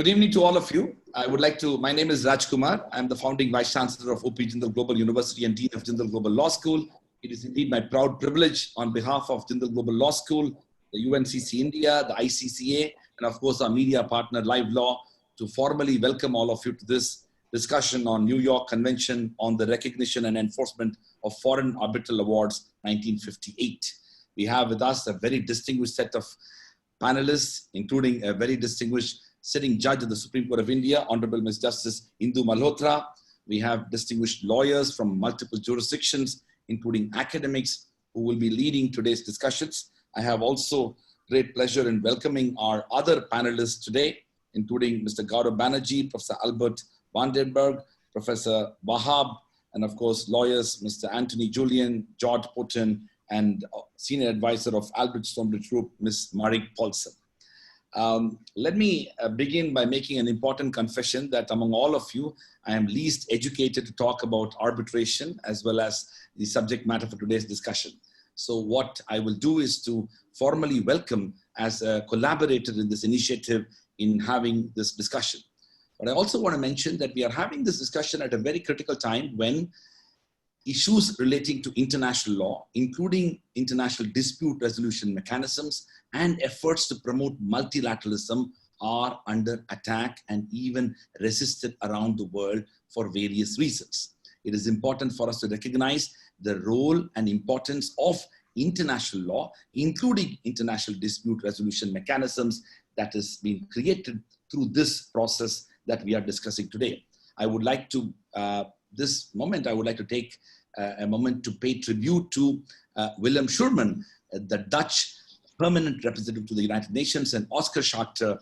Good evening to all of you. My name is Raj Kumar. I'm the founding Vice Chancellor of OP Jindal Global University and Dean of Jindal Global Law School. It is indeed my proud privilege on behalf of Jindal Global Law School, the UNCC India, the ICCA, and of course our media partner Live Law to formally welcome all of you to this discussion on New York Convention on the Recognition and Enforcement of Foreign Arbitral Awards 1958. We have with us a very distinguished set of panelists, including a very distinguished sitting judge of the Supreme Court of India, Honorable Ms. Justice Indu Malhotra. We have distinguished lawyers from multiple jurisdictions, including academics who will be leading today's discussions. I have also great pleasure in welcoming our other panelists today, including Mr. Gaurav Banerjee, Professor Albert Vandenberg, Professor Wahab, and of course, lawyers, Mr. Anthony Julian, George Poten, and Senior Advisor of Albert Stonebridge Group, Ms. Marik Paulsen. Let me begin by making an important confession that among all of you, I am least educated to talk about arbitration as well as the subject matter for today's discussion. So what I will do is to formally welcome as a collaborator in this initiative in having this discussion. But I also want to mention that we are having this discussion at a very critical time when issues relating to international law, including international dispute resolution mechanisms and efforts to promote multilateralism are under attack and even resisted around the world for various reasons. It is important for us to recognize the role and importance of international law, including international dispute resolution mechanisms that has been created through this process that we are discussing today. I would like to, I would like to take a moment to pay tribute to Willem Schurman, the Dutch permanent representative to the United Nations, and Oscar Schachter,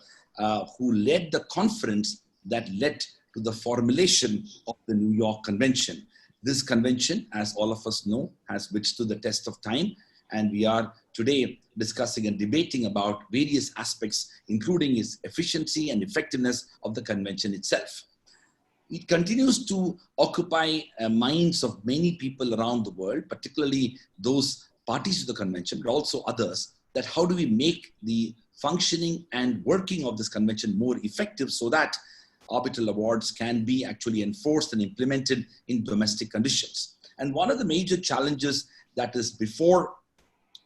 who led the conference that led to the formulation of the New York Convention. This convention, as all of us know, has withstood the test of time, and we are today discussing and debating about various aspects, including its efficiency and effectiveness of the convention itself. It continues to occupy minds of many people around the world, particularly those parties to the convention, but also others, that how do we make the functioning and working of this convention more effective so that arbitral awards can be actually enforced and implemented in domestic conditions. And one of the major challenges that is before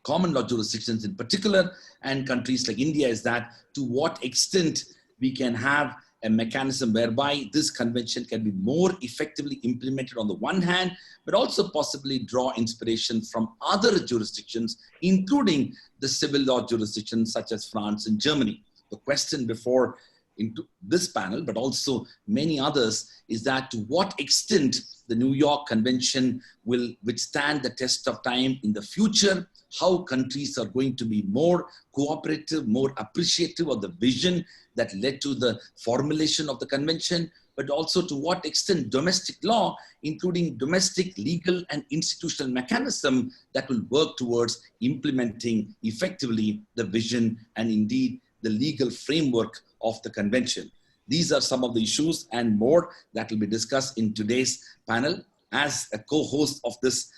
common law jurisdictions in particular and countries like India is that to what extent we can have a mechanism whereby this convention can be more effectively implemented on the one hand, but also possibly draw inspiration from other jurisdictions, including the civil law jurisdictions such as France and Germany. The question before into this panel, but also many others, is that to what extent the New York Convention will withstand the test of time in the future, how countries are going to be more cooperative, more appreciative of the vision that led to the formulation of the convention, but also to what extent domestic law, including domestic legal and institutional mechanism that will work towards implementing effectively the vision and indeed the legal framework of the convention. These are some of the issues and more that will be discussed in today's panel. As a co-host of this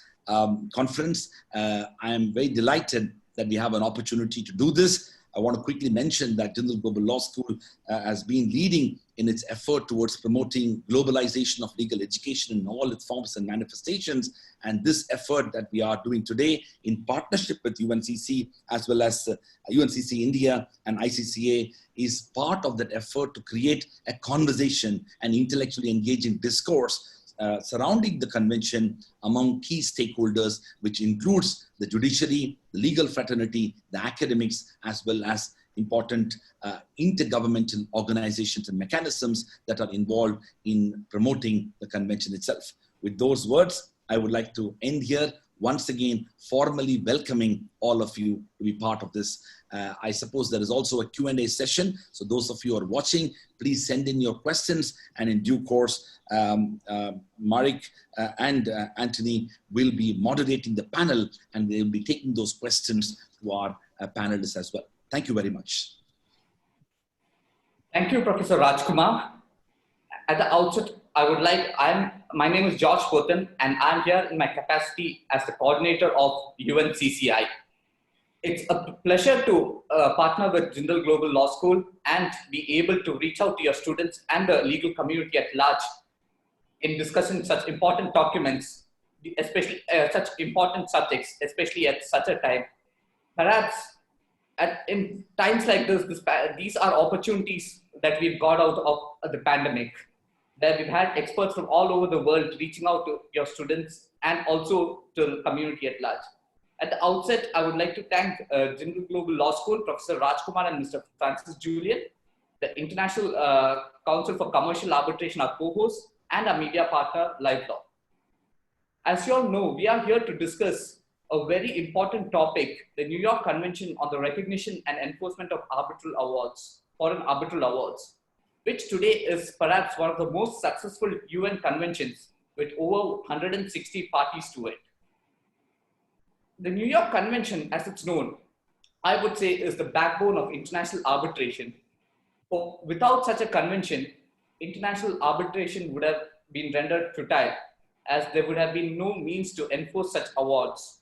conference, I am very delighted that we have an opportunity to do this. I want to quickly mention that Jindal Global Law School has been leading in its effort towards promoting globalization of legal education in all its forms and manifestations. And this effort that we are doing today in partnership with UNCC as well as UNCC India and ICCA is part of that effort to create a conversation and intellectually engaging discourse surrounding the convention among key stakeholders, which includes the judiciary, the legal fraternity, the academics, as well as important intergovernmental organizations and mechanisms that are involved in promoting the convention itself. With those words, I would like to end here, once again, formally welcoming all of you to be part of this. I suppose there is also a Q&A session. So those of you who are watching, please send in your questions, and in due course, Marik and Anthony will be moderating the panel, and they will be taking those questions to our panelists as well. Thank you very much. Thank you, Professor Rajkumar. At the outset, my name is George Poten, and I'm here in my capacity as the coordinator of UNCCI. It's a pleasure to partner with Jindal Global Law School and be able to reach out to your students and the legal community at large in discussing such important documents, especially such important subjects, especially at such a time. Perhaps in times like this, these are opportunities that we've got out of the pandemic, that we've had experts from all over the world reaching out to your students and also to the community at large. At the outset, I would like to thank Jindal Global Law School, Professor Rajkumar and Mr. Francis Julian, the International Council for Commercial Arbitration, our co-host, and our media partner, Live Law. As you all know, we are here to discuss a very important topic, the New York Convention on the Recognition and Enforcement of Arbitral Awards, Foreign Arbitral Awards, which today is perhaps one of the most successful UN conventions with over 160 parties to it. The New York Convention, as it's known, I would say is the backbone of international arbitration. Without such a convention, international arbitration would have been rendered futile, as there would have been no means to enforce such awards.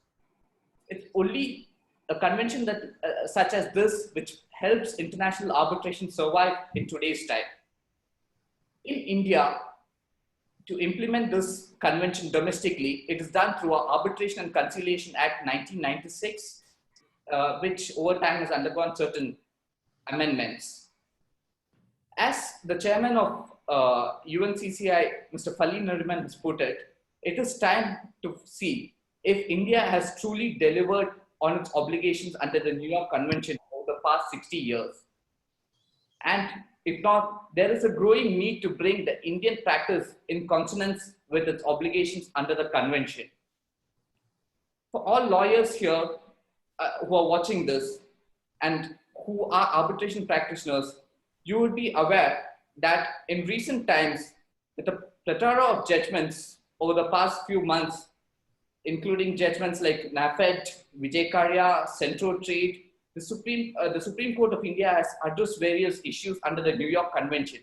It's only a convention that, such as this, which helps international arbitration survive in today's time. In India, to implement this convention domestically, it is done through our Arbitration and Conciliation Act 1996, which over time has undergone certain amendments. As the chairman of UNCCI, Mr. Fali Nariman, has put it, it is time to see if India has truly delivered on its obligations under the New York Convention over the past 60 years. And if not, there is a growing need to bring the Indian practice in consonance with its obligations under the convention. For all lawyers here who are watching this and who are arbitration practitioners, you would be aware that in recent times, with a plethora of judgments over the past few months, including judgments like NAFED, Vijay Karya, Centro Trade, the Supreme Court of India has addressed various issues under the New York Convention.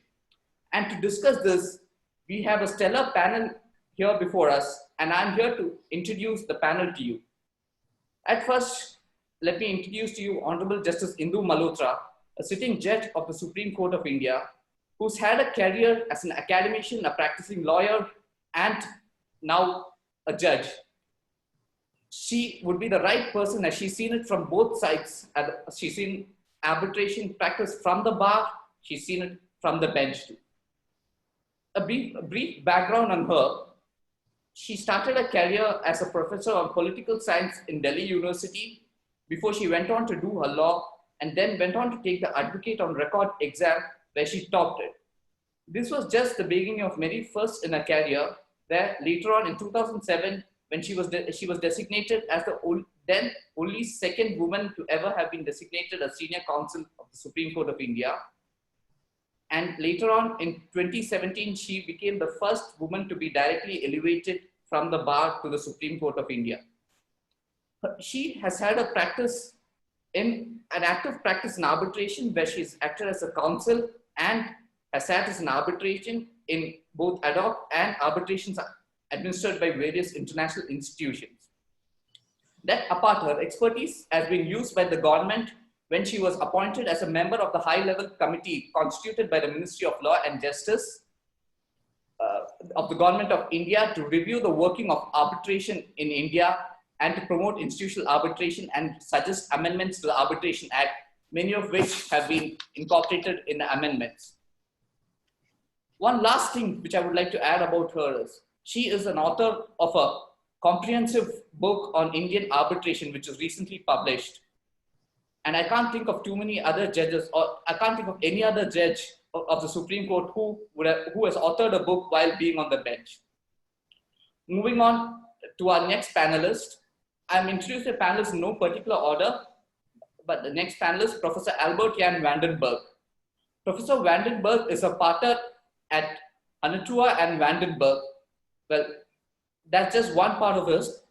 And to discuss this, we have a stellar panel here before us, and I'm here to introduce the panel to you. At first, let me introduce to you Honorable Justice Indu Malhotra, a sitting judge of the Supreme Court of India, who's had a career as an academician, a practicing lawyer, and now a judge. She would be the right person, as she's seen it from both sides. She's seen arbitration practice from the bar, she's seen it from the bench too. A brief background on her. She started a career as a professor of political science in Delhi University before she went on to do her law and then went on to take the Advocate on Record exam, where she topped it. This was just the beginning of many firsts in her career, where later on in 2007, when she was designated as the then only second woman to ever have been designated as senior counsel of the Supreme Court of India. And later on in 2017, she became the first woman to be directly elevated from the bar to the Supreme Court of India. She has had a practice in an active practice in arbitration, where she's acted as a counsel and has sat as an arbitration in both ad hoc and arbitrations administered by various international institutions. That apart, her expertise has been used by the government when she was appointed as a member of the high-level committee constituted by the Ministry of Law and Justice of the Government of India to review the working of arbitration in India and to promote institutional arbitration and suggest amendments to the Arbitration Act, many of which have been incorporated in the amendments. One last thing which I would like to add about her is, she is an author of a comprehensive book on Indian arbitration, which was recently published. And I can't think of too many other judges, or I can't think of any other judge of the Supreme Court who has authored a book while being on the bench. Moving on to our next panelist. I'm introducing the panelists in no particular order, but the next panelist, Professor Albert Jan Vandenberg. Professor Vandenberg is a partner at Anatua and Vandenberg. Well, that's just one part of this.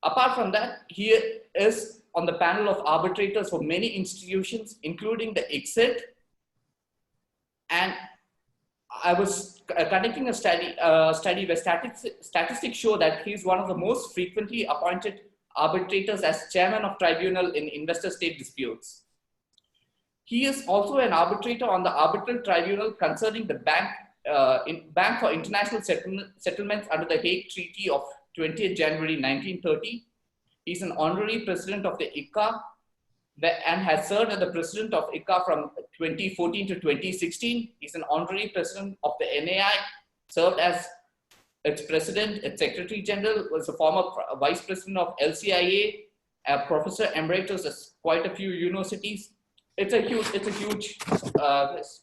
Apart from that, he is on the panel of arbitrators for many institutions, including the ICSID. And I was conducting a study where statistics show that he's one of the most frequently appointed arbitrators as chairman of tribunal in investor-state disputes. He is also an arbitrator on the arbitral tribunal concerning the Bank for International Settlements under the Hague Treaty of 20th January 1930. He's an honorary president of the ICCA and has served as the president of ICCA from 2014 to 2016. He's an honorary president of the NAI, served as its president, its secretary general, was a former vice president of LCIA, a professor emeritus at quite a few universities. It's a huge,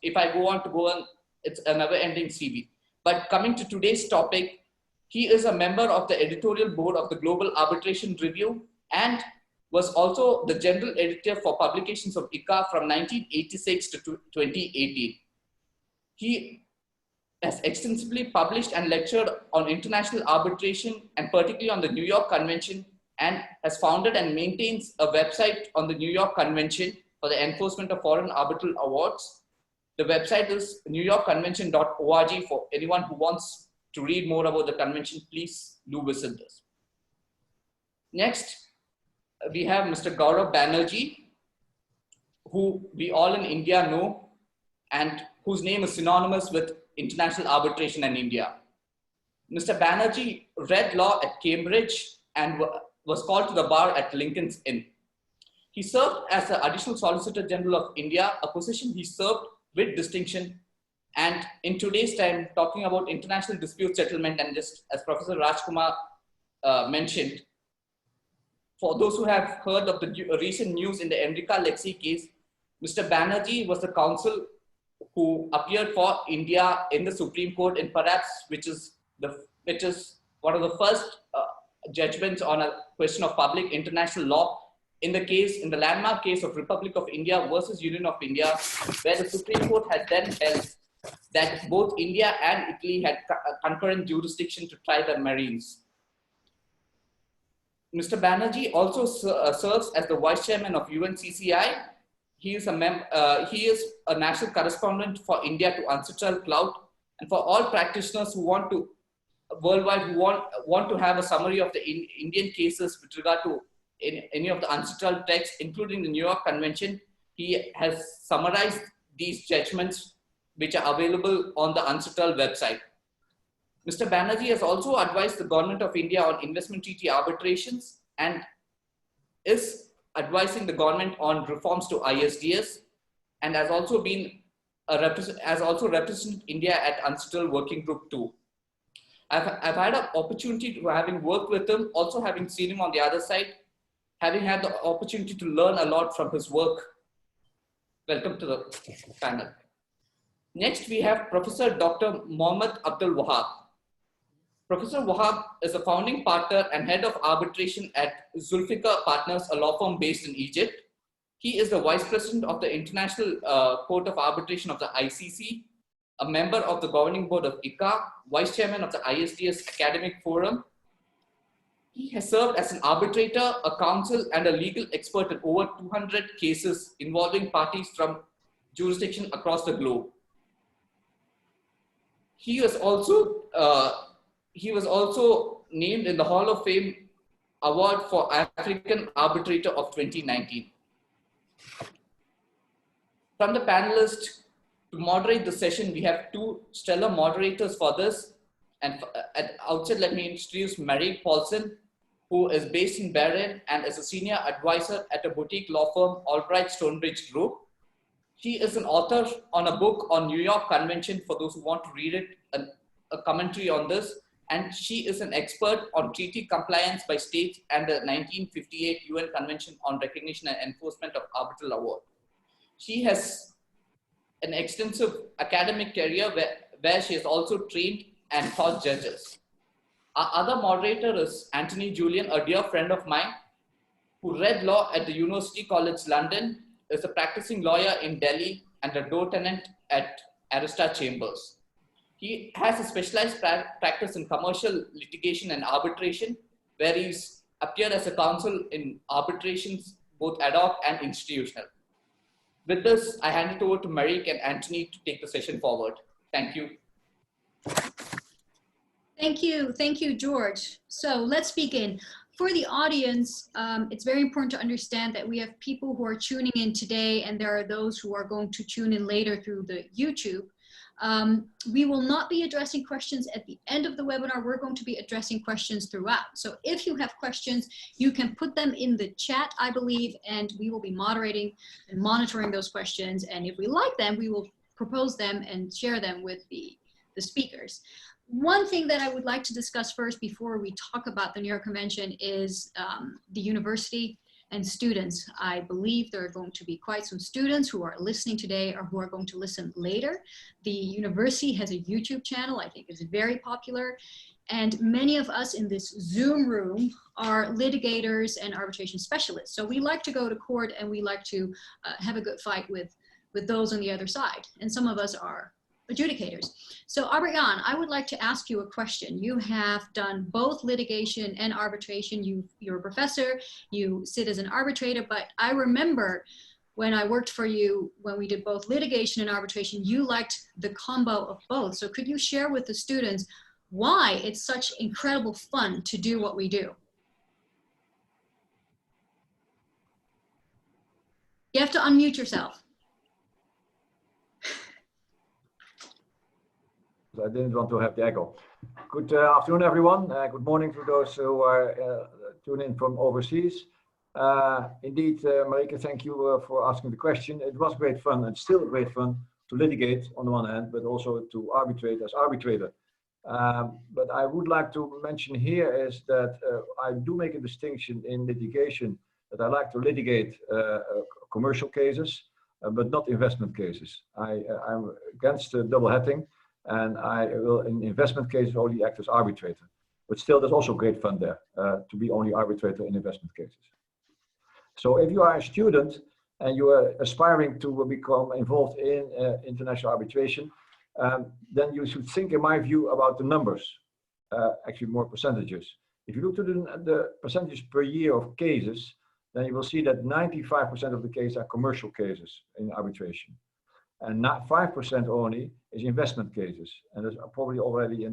if I go on, it's a never ending CV. But coming to today's topic, he is a member of the editorial board of the Global Arbitration Review and was also the general editor for publications of ICCA from 1986 to 2018. He has extensively published and lectured on international arbitration and particularly on the New York Convention, and has founded and maintains a website on the New York Convention for the enforcement of foreign arbitral awards. The website is newyorkconvention.org. For anyone who wants to read more about the convention, please do visit this. Next, we have Mr. Gaurav Banerjee, who we all in India know and whose name is synonymous with international arbitration in India. Mr. Banerjee read law at Cambridge and was called to the bar at Lincoln's Inn. He served as the Additional Solicitor General of India, a position he served with distinction. And in today's time, talking about international dispute settlement, and just as Professor Rajkumar mentioned, for those who have heard of the recent news in the Enrica Lexi case, Mr. Banerjee was the counsel who appeared for India in the Supreme Court, and perhaps which is one of the first judgments on a question of public international law in the landmark case of Republic of India versus Union of India, where the Supreme Court had then held that both India and Italy had concurrent jurisdiction to try the Marines. Mr. Banerjee also serves as the vice chairman of UNCCI. He is a national correspondent for India to UNCITRAL Cloud, and for all practitioners who want to worldwide who want to have a summary of the Indian cases with regard to any of the UNCITRAL texts, including the New York Convention. He has summarized these judgments, which are available on the UNCITRAL website. Mr. Banerjee has also advised the Government of India on investment treaty arbitrations and is advising the government on reforms to ISDS, and has also been represented India at UNCITRAL Working Group 2. I've had an opportunity to having worked with him, also having seen him on the other side, having had the opportunity to learn a lot from his work. Welcome to the panel. Next, we have Professor Dr. Mohammed Abdul Wahab. Professor Wahab is a founding partner and head of arbitration at Zulfikar Partners, a law firm based in Egypt. He is the vice president of the International Court of Arbitration of the ICC, a member of the governing board of ICCA, vice chairman of the ISDS Academic Forum. He has served as an arbitrator, a counsel, and a legal expert in over 200 cases involving parties from jurisdiction across the globe. He was also named in the Hall of Fame Award for African Arbitrator of 2019. From the panelists to moderate the session, we have two stellar moderators for this. And at the outset, let me introduce Mary Paulson, who is based in Bahrain and is a senior advisor at a boutique law firm, Albright Stonebridge Group. She is an author on a book on New York Convention for those who want to read it, a commentary on this. And she is an expert on treaty compliance by states and the 1958 UN Convention on Recognition and Enforcement of Arbitral Award. She has an extensive academic career where she has also trained and taught judges. Our other moderator is Anthony Julian, a dear friend of mine who read law at the University College London, is a practicing lawyer in Delhi and a door tenant at Arista Chambers. He has a specialized practice in commercial litigation and arbitration, where he's appeared as a counsel in arbitrations, both ad hoc and institutional. With this, I hand it over to Marik and Anthony to take the session forward. Thank you. Thank you, George. So let's begin. for the audience, it's very important to understand that we have people who are tuning in today, and there are those who are going to tune in later through the YouTube. We will not be addressing questions at the end of the webinar. We're going to be addressing questions throughout. So if you have questions, you can put them in the chat, I believe, and we will be moderating and monitoring those questions. And if we like them, we will propose them and share them with the speakers. One thing that I would like to discuss first before we talk about the New York Convention is the university and students. I believe there are going to be quite some students who are listening today or who are going to listen later. The university has a YouTube channel. I think it's very popular. And many of us in this Zoom room are litigators and arbitration specialists. So we like to go to court and we like to have a good fight with those on the other side. And some of us are adjudicators. So Arbitral, I would like to ask you a question. You have done both litigation and arbitration. You're a professor, you sit as an arbitrator, but I remember when I worked for you, when we did both litigation and arbitration, you liked the combo of both. So could you share with the students why it's such incredible fun to do what we do? You have to unmute yourself. I didn't want to have the echo. Good afternoon, everyone. Good morning to those who are tuning in from overseas. Indeed, Marike, thank you for asking the question. It was great fun and still great fun to litigate on the one hand, but also to arbitrate as arbitrator. But I would like to mention here is that I do make a distinction in litigation that I like to litigate commercial cases, but not investment cases. I'm against double hatting. And I will, in investment cases, only act as arbitrator. But still, there's also great fun there to be only arbitrator in investment cases. So if you are a student and you are aspiring to become involved in international arbitration, then you should think, in my view, about the numbers, actually more percentages. If you look to the percentage per year of cases, then you will see that 95% of the cases are commercial cases in arbitration. And not 5% only is investment cases. And there's probably already a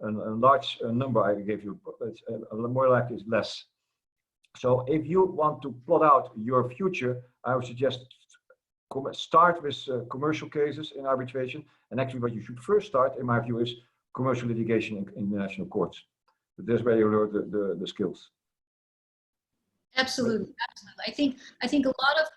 large number I gave you, but more likely it's less. So if you want to plot out your future, I would suggest start with commercial cases in arbitration. And actually what you should first start, in my view, is commercial litigation in international courts. But that's where you learn the skills. Absolutely, absolutely. I think a lot of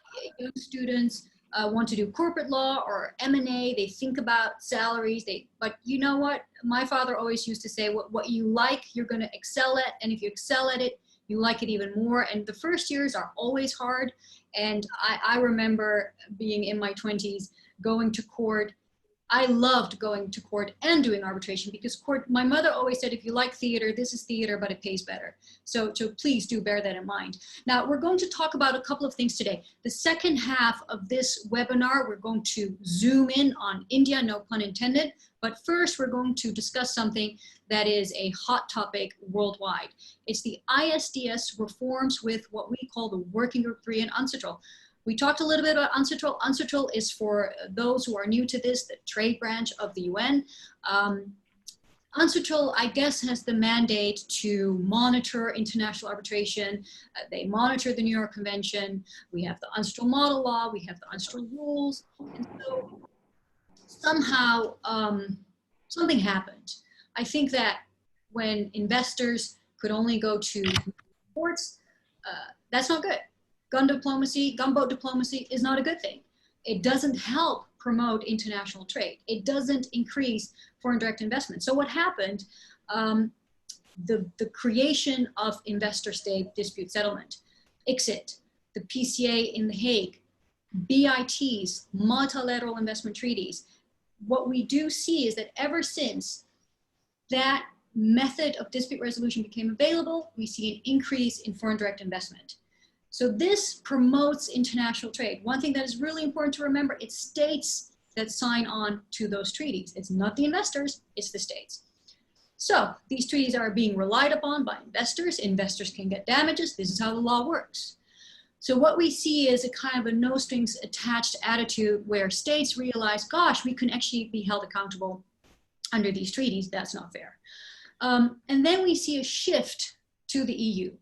young students want to do corporate law or M&A. They think about salaries. But you know what? My father always used to say, what you like, you're going to excel at. And if you excel at it, you like it even more. And the first years are always hard. And I remember being in my 20s, going to court. I loved going to court and doing arbitration because court, my mother always said, if you like theater, this is theater, but it pays better. So please do bear that in mind. Now we're going to talk about a couple of things today. The second half of this webinar, we're going to zoom in on India, no pun intended. But first we're going to discuss something that is a hot topic worldwide. It's the ISDS reforms with what we call the Working Group 3 and UNCITRAL. We talked a little bit about UNCITRAL. UNCITRAL is, for those who are new to this, the trade branch of the UN. UNCITRAL, I guess, has the mandate to monitor international arbitration. They monitor the New York Convention. We have the UNCITRAL model law. We have the UNCITRAL rules. And so somehow something happened. I think that when investors could only go to courts, that's not good. Gunboat diplomacy is not a good thing. It doesn't help promote international trade. It doesn't increase foreign direct investment. So what happened, the creation of investor-state dispute settlement, ICSID, the PCA in The Hague, BITs, multilateral investment treaties, what we do see is that ever since that method of dispute resolution became available, we see an increase in foreign direct investment. So this promotes international trade. One thing that is really important to remember, it's states that sign on to those treaties. It's not the investors, it's the states. So these treaties are being relied upon by investors. Investors can get damages. This is how the law works. So what we see is a kind of a no strings attached attitude where states realize, gosh, we can actually be held accountable under these treaties. That's not fair. And then we see a shift to the EU.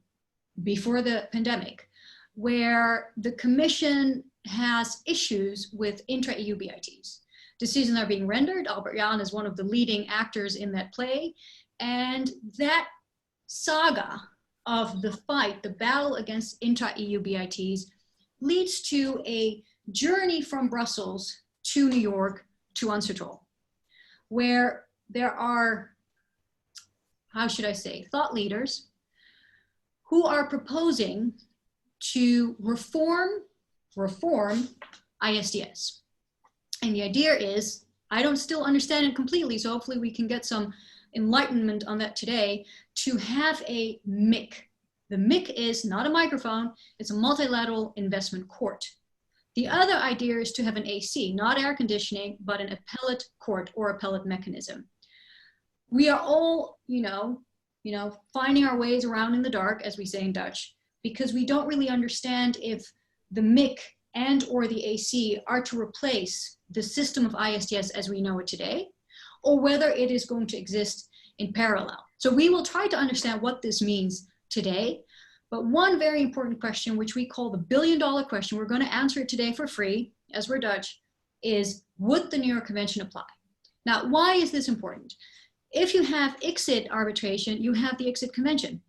before the pandemic, where the Commission has issues with intra-EU BITs. Decisions are being rendered. Albert Jan is one of the leading actors in that play. And that saga of the fight, the battle against intra-EU BITs, leads to a journey from Brussels to New York to UNCITRAL, where there are, how should I say, thought leaders who are proposing to reform ISDS. And the idea is, I don't still understand it completely, so hopefully we can get some enlightenment on that today, to have a MIC. The MIC is not a microphone, it's a multilateral investment court. The other idea is to have an AC, not air conditioning, but an appellate court or appellate mechanism. We are all, finding our ways around in the dark, as we say in Dutch, because we don't really understand if the MIC and or the AC are to replace the system of ISDS as we know it today, or whether it is going to exist in parallel. So we will try to understand what this means today. But one very important question, which we call the billion-dollar question, we're going to answer it today for free, as we're Dutch, is would the New York Convention apply? Now, why is this important? If you have ICSID arbitration, you have the ICSID Convention.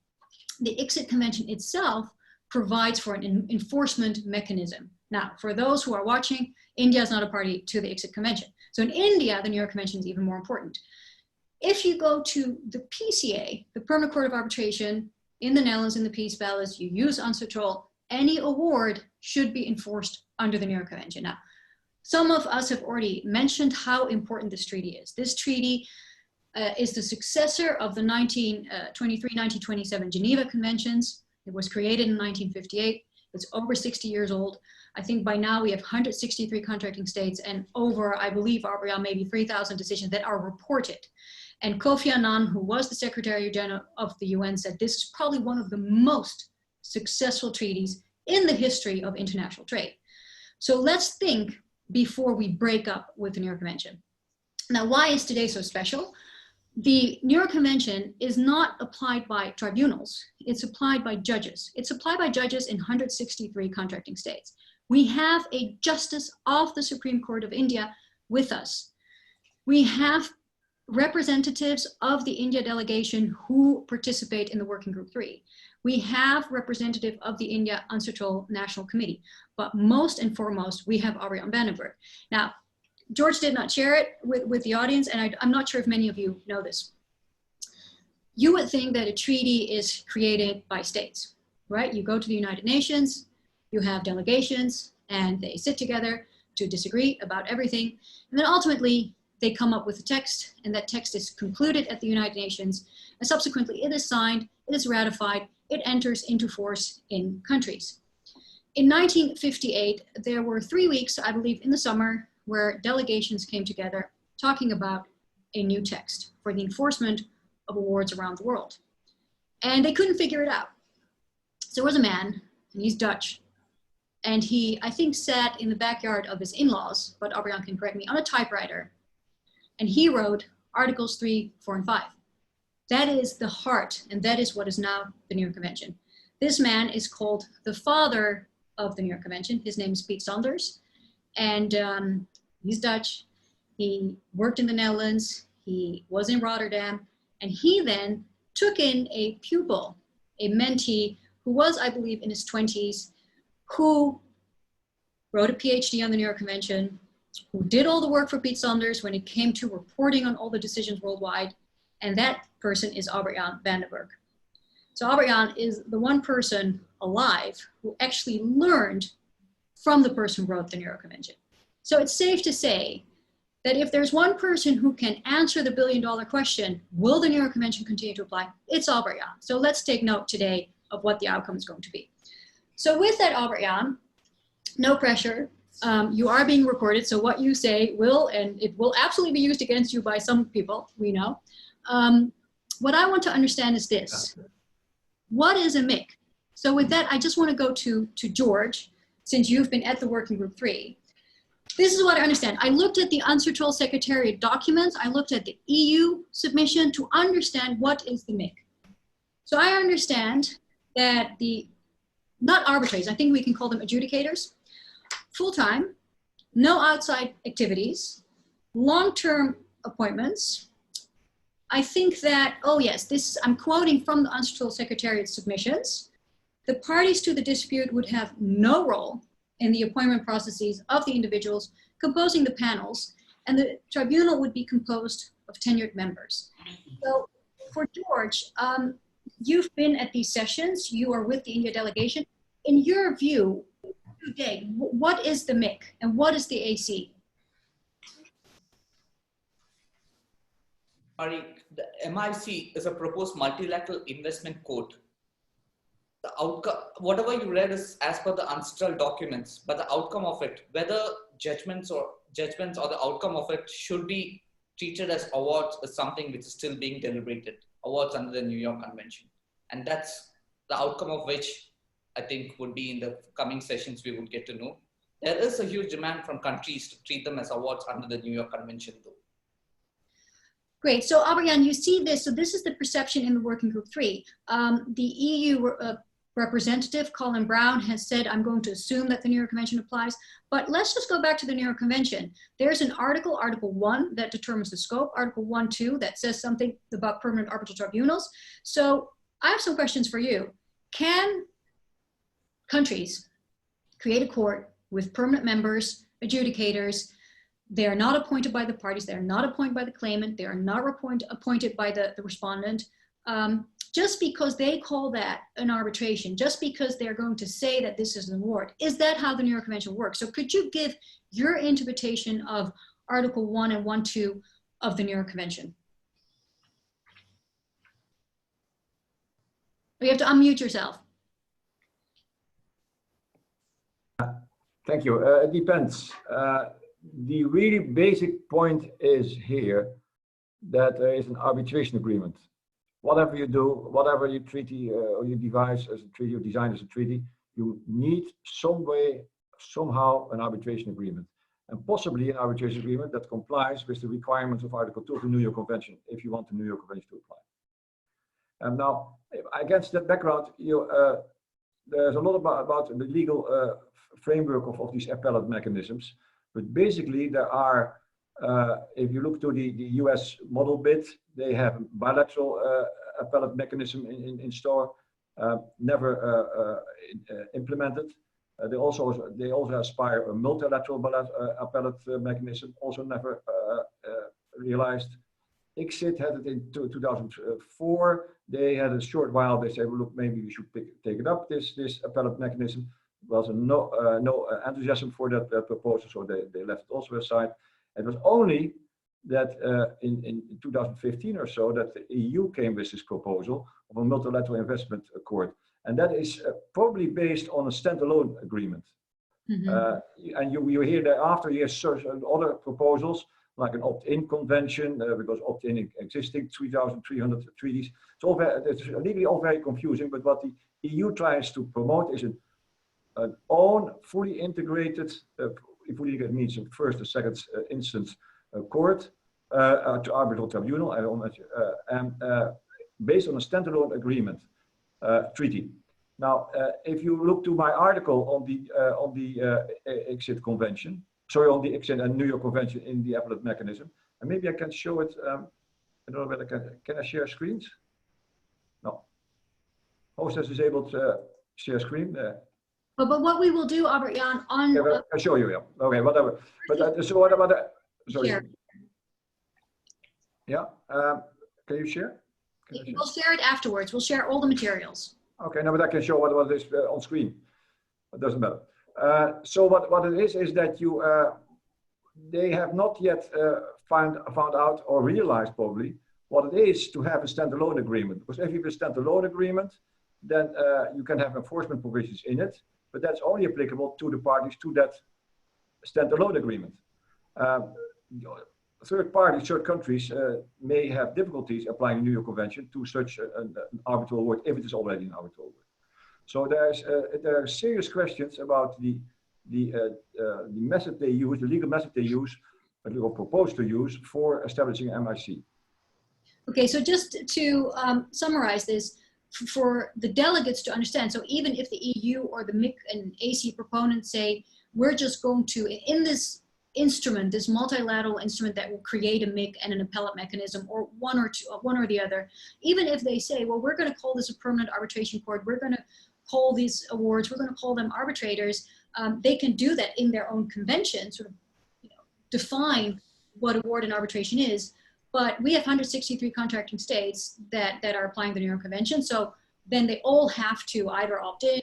The ICSID Convention itself provides for an enforcement mechanism. Now, for those who are watching, India is not a party to the ICSID Convention. So in India, the New York Convention is even more important. If you go to the PCA, the Permanent Court of Arbitration, in the Netherlands, in the Peace Palace, you use UNCITRAL, any award should be enforced under the New York Convention. Now, some of us have already mentioned how important this treaty is. This treaty is the successor of the 1923-1927 Geneva Conventions. It was created in 1958. It's over 60 years old. I think by now we have 163 contracting states and over, I believe, maybe 3,000 decisions that are reported. And Kofi Annan, who was the Secretary General of the UN, said this is probably one of the most successful treaties in the history of international trade. So let's think before we break up with the New York Convention. Now, why is today so special? The New York Convention is not applied by tribunals, it's applied by judges. It's applied by judges in 163 contracting states. We have a justice of the Supreme Court of India with us. We have representatives of the India delegation who participate in the Working Group 3. We have representative of the India UNCITRAL National Committee, but most and foremost, we have Arbitral Vandenberg. Now, George did not share it with the audience, and I'm not sure if many of you know this. You would think that a treaty is created by states, right? You go to the United Nations, you have delegations, and they sit together to disagree about everything. And then ultimately, they come up with a text, and that text is concluded at the United Nations, and subsequently it is signed, it is ratified, it enters into force in countries. In 1958, there were 3 weeks, I believe, in the summer, where delegations came together talking about a new text for the enforcement of awards around the world. And they couldn't figure it out. So there was a man, and he's Dutch, and he, I think, sat in the backyard of his in-laws, but Abrian can correct me, on a typewriter, and he wrote Articles 3, 4, and 5. That is the heart, and that is what is now the New York Convention. This man is called the father of the New York Convention. His name is Piet Sanders, and he's Dutch. He worked in the Netherlands. He was in Rotterdam, and he then took in a pupil, a mentee, who was, I believe, in his 20s, who wrote a PhD on the New York Convention, who did all the work for Piet Sanders when it came to reporting on all the decisions worldwide, and that person is Arbitral Vandenberg. So Arbitral is the one person alive who actually learned from the person who wrote the New York Convention. So it's safe to say that if there's one person who can answer the billion-dollar question, will the New York Convention continue to apply? It's Arbitral. So let's take note today of what the outcome is going to be. So with that, Arbitral, no pressure. You are being recorded, so what you say will, and it will absolutely be used against you by some people, we know. What I want to understand is this. What is a MIC? So with that, I just want to go to George, since you've been at the Working Group 3. This is what I understand. I looked at the UNCITRAL Secretariat documents. I looked at the EU submission to understand what is the MIC. So I understand that not arbitrators, I think we can call them adjudicators, full-time, no outside activities, long-term appointments. I think that, oh yes, I'm quoting from the UNCITRAL Secretariat submissions. The parties to the dispute would have no role in the appointment processes of the individuals composing the panels, and the tribunal would be composed of tenured members. So for George, you've been at these sessions, you are with the India delegation. In your view, today, what is the MIC and what is the AC? Ari, the MIC is a proposed multilateral investment court. The outcome, whatever you read is as per the UNCITRAL documents, but the outcome of it, whether judgments or the outcome of it should be treated as awards, is something which is still being deliberated. Awards under the New York Convention. And that's the outcome of which I think would be in the coming sessions we would get to know. There is a huge demand from countries to treat them as awards under the New York Convention though. Great, so Abrian, you see this, so this is the perception in the Working Group 3. The EU representative, Colin Brown, has said, I'm going to assume that the New York Convention applies, but let's just go back to the New York Convention. There's an article, Article 1, that determines the scope, Article 1.2, that says something about permanent arbitral tribunals. So I have some questions for you. Can countries create a court with permanent members, adjudicators? They are not appointed by the parties, they are not appointed by the claimant, they are not appointed by the respondent. Just because they call that an arbitration, just because they're going to say that this is an award, is that how the New York Convention works? So could you give your interpretation of Article 1 and 1.2 of the New York Convention? You have to unmute yourself. Thank you. It depends. The really basic point is here that there is an arbitration agreement. Whatever you do, whatever you treaty or you devise as a treaty or design as a treaty, you need some way, somehow an arbitration agreement. And possibly an arbitration agreement that complies with the requirements of Article 2 of the New York Convention, if you want the New York Convention to apply. And now, against that background, there's a lot about the legal framework of these appellate mechanisms. But basically, there are, if you look to the US model bid, they have a bilateral appellate mechanism in store, never implemented. They also aspire a multilateral appellate mechanism, also never realized. ICSID had it in 2004. They had a short while. They said, well, look, maybe we should take it up, this appellate mechanism. There was no enthusiasm for that proposal, so they left it also aside. It was only that in 2015 or so that the EU came with this proposal of a multilateral investment accord. And that is probably based on a standalone agreement. Mm-hmm. And you hear that after years other proposals, like an opt-in convention, because opt-in existing 3,300 treaties. It's legally all very confusing, but what the EU tries to promote is an own fully integrated, fully integrated means a first and second instance court to arbitral tribunal, and based on a standalone agreement treaty. Now, if you look to my article on the ICSID convention, sorry, on the ICSID and New York Convention in the appellate mechanism, and maybe I can show it. I don't know whether can I share screens? No. Host is able to share screen. But what we will do, Albert-Jan, on... Yeah, I'll show you, yeah. Okay, whatever. But so what about that? Sorry. Share. Yeah, can you share? We'll share it afterwards. We'll share all the materials. Okay, no, but I can show what is on screen. It doesn't matter. So what it is that you, they have not yet found out or realized probably what it is to have a standalone agreement. Because if you have a standalone agreement, then you can have enforcement provisions in it, but that's only applicable to the parties to that standalone agreement. Third parties, third countries may have difficulties applying the New York Convention to such an arbitral award if it is already an arbitral award. So there are serious questions about the method they use, the legal method they use, or propose to use for establishing MIC. Okay, so just to summarize this, for the delegates to understand. So even if the EU or the MIC and AC proponents say, we're just going to, in this instrument, this multilateral instrument that will create a MIC and an appellate mechanism, or one or the other, even if they say, well, we're going to call this a permanent arbitration court, we're going to call these awards, we're going to call them arbitrators, they can do that in their own convention, sort of define what award and arbitration is. But we have 163 contracting states that are applying the New York Convention. So then they all have to either opt in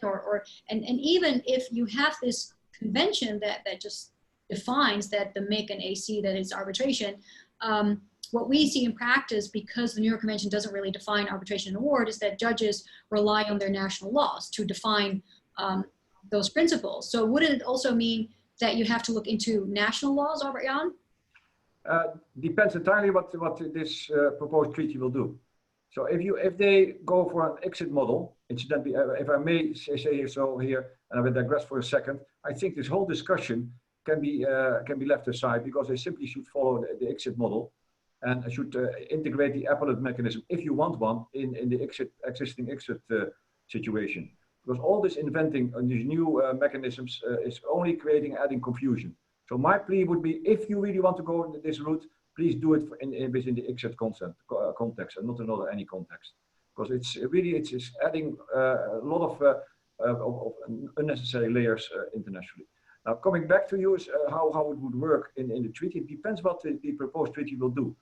and even if you have this convention that just defines that the MIC and AC, that is arbitration, what we see in practice, because the New York Convention doesn't really define arbitration and award, is that judges rely on their national laws to define those principles. So wouldn't it also mean that you have to look into national laws, Albert-Jan? Depends entirely what this proposed treaty will do. So if they go for an exit model, incidentally, if I may say so here, and I will digress for a second, I think this whole discussion can be left aside, because they simply should follow the exit model and should integrate the appellate mechanism, if you want one, in the existing exit situation. Because all this inventing these new mechanisms is only adding confusion. So my plea would be, if you really want to go this route, please do it within the exit context and not another any context. Because it's adding a lot of unnecessary layers internationally. Now, coming back to you, is how it would work in the treaty. It depends what the proposed treaty will do.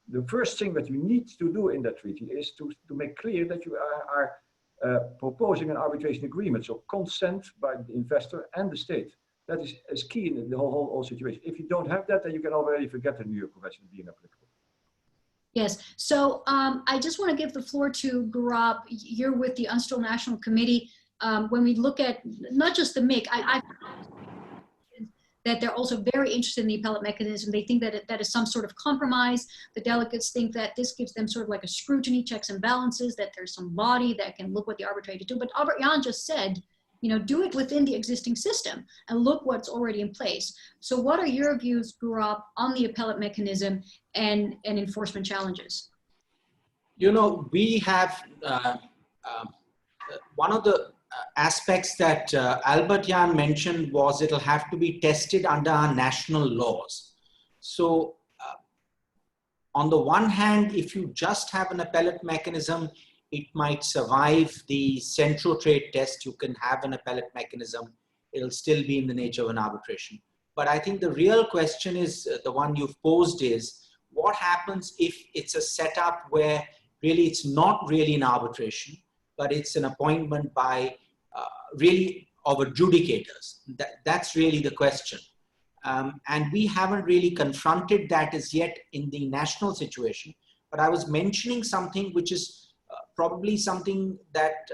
The first thing that you need to do in that treaty is to make clear that you are proposing an arbitration agreement, so consent by the investor and the state. That is key in the whole situation. If you don't have that, then you can already forget the New York Convention being applicable. Yes, so I just want to give the floor to Gaurav. You're with the UNCITRAL National Committee. When we look at not just the MIC, that they're also very interested in the appellate mechanism. They think that that is some sort of compromise. The delegates think that this gives them sort of like a scrutiny, checks and balances, that there's some body that can look what the arbitrator do. But Albert-Jan just said, do it within the existing system and look what's already in place. So what are your views, Gaurav, on the appellate mechanism and enforcement challenges? We have one of the aspects that Albert-Jan mentioned was it'll have to be tested under our national laws. So on the one hand, if you just have an appellate mechanism, it might survive the central trade test. You can have an appellate mechanism. It'll still be in the nature of an arbitration. But I think the real question is the one you've posed is, what happens if it's a setup where really it's not really an arbitration, but it's an appointment by really of adjudicators? That's really the question. And we haven't really confronted that as yet in the national situation. But I was mentioning something which is probably something that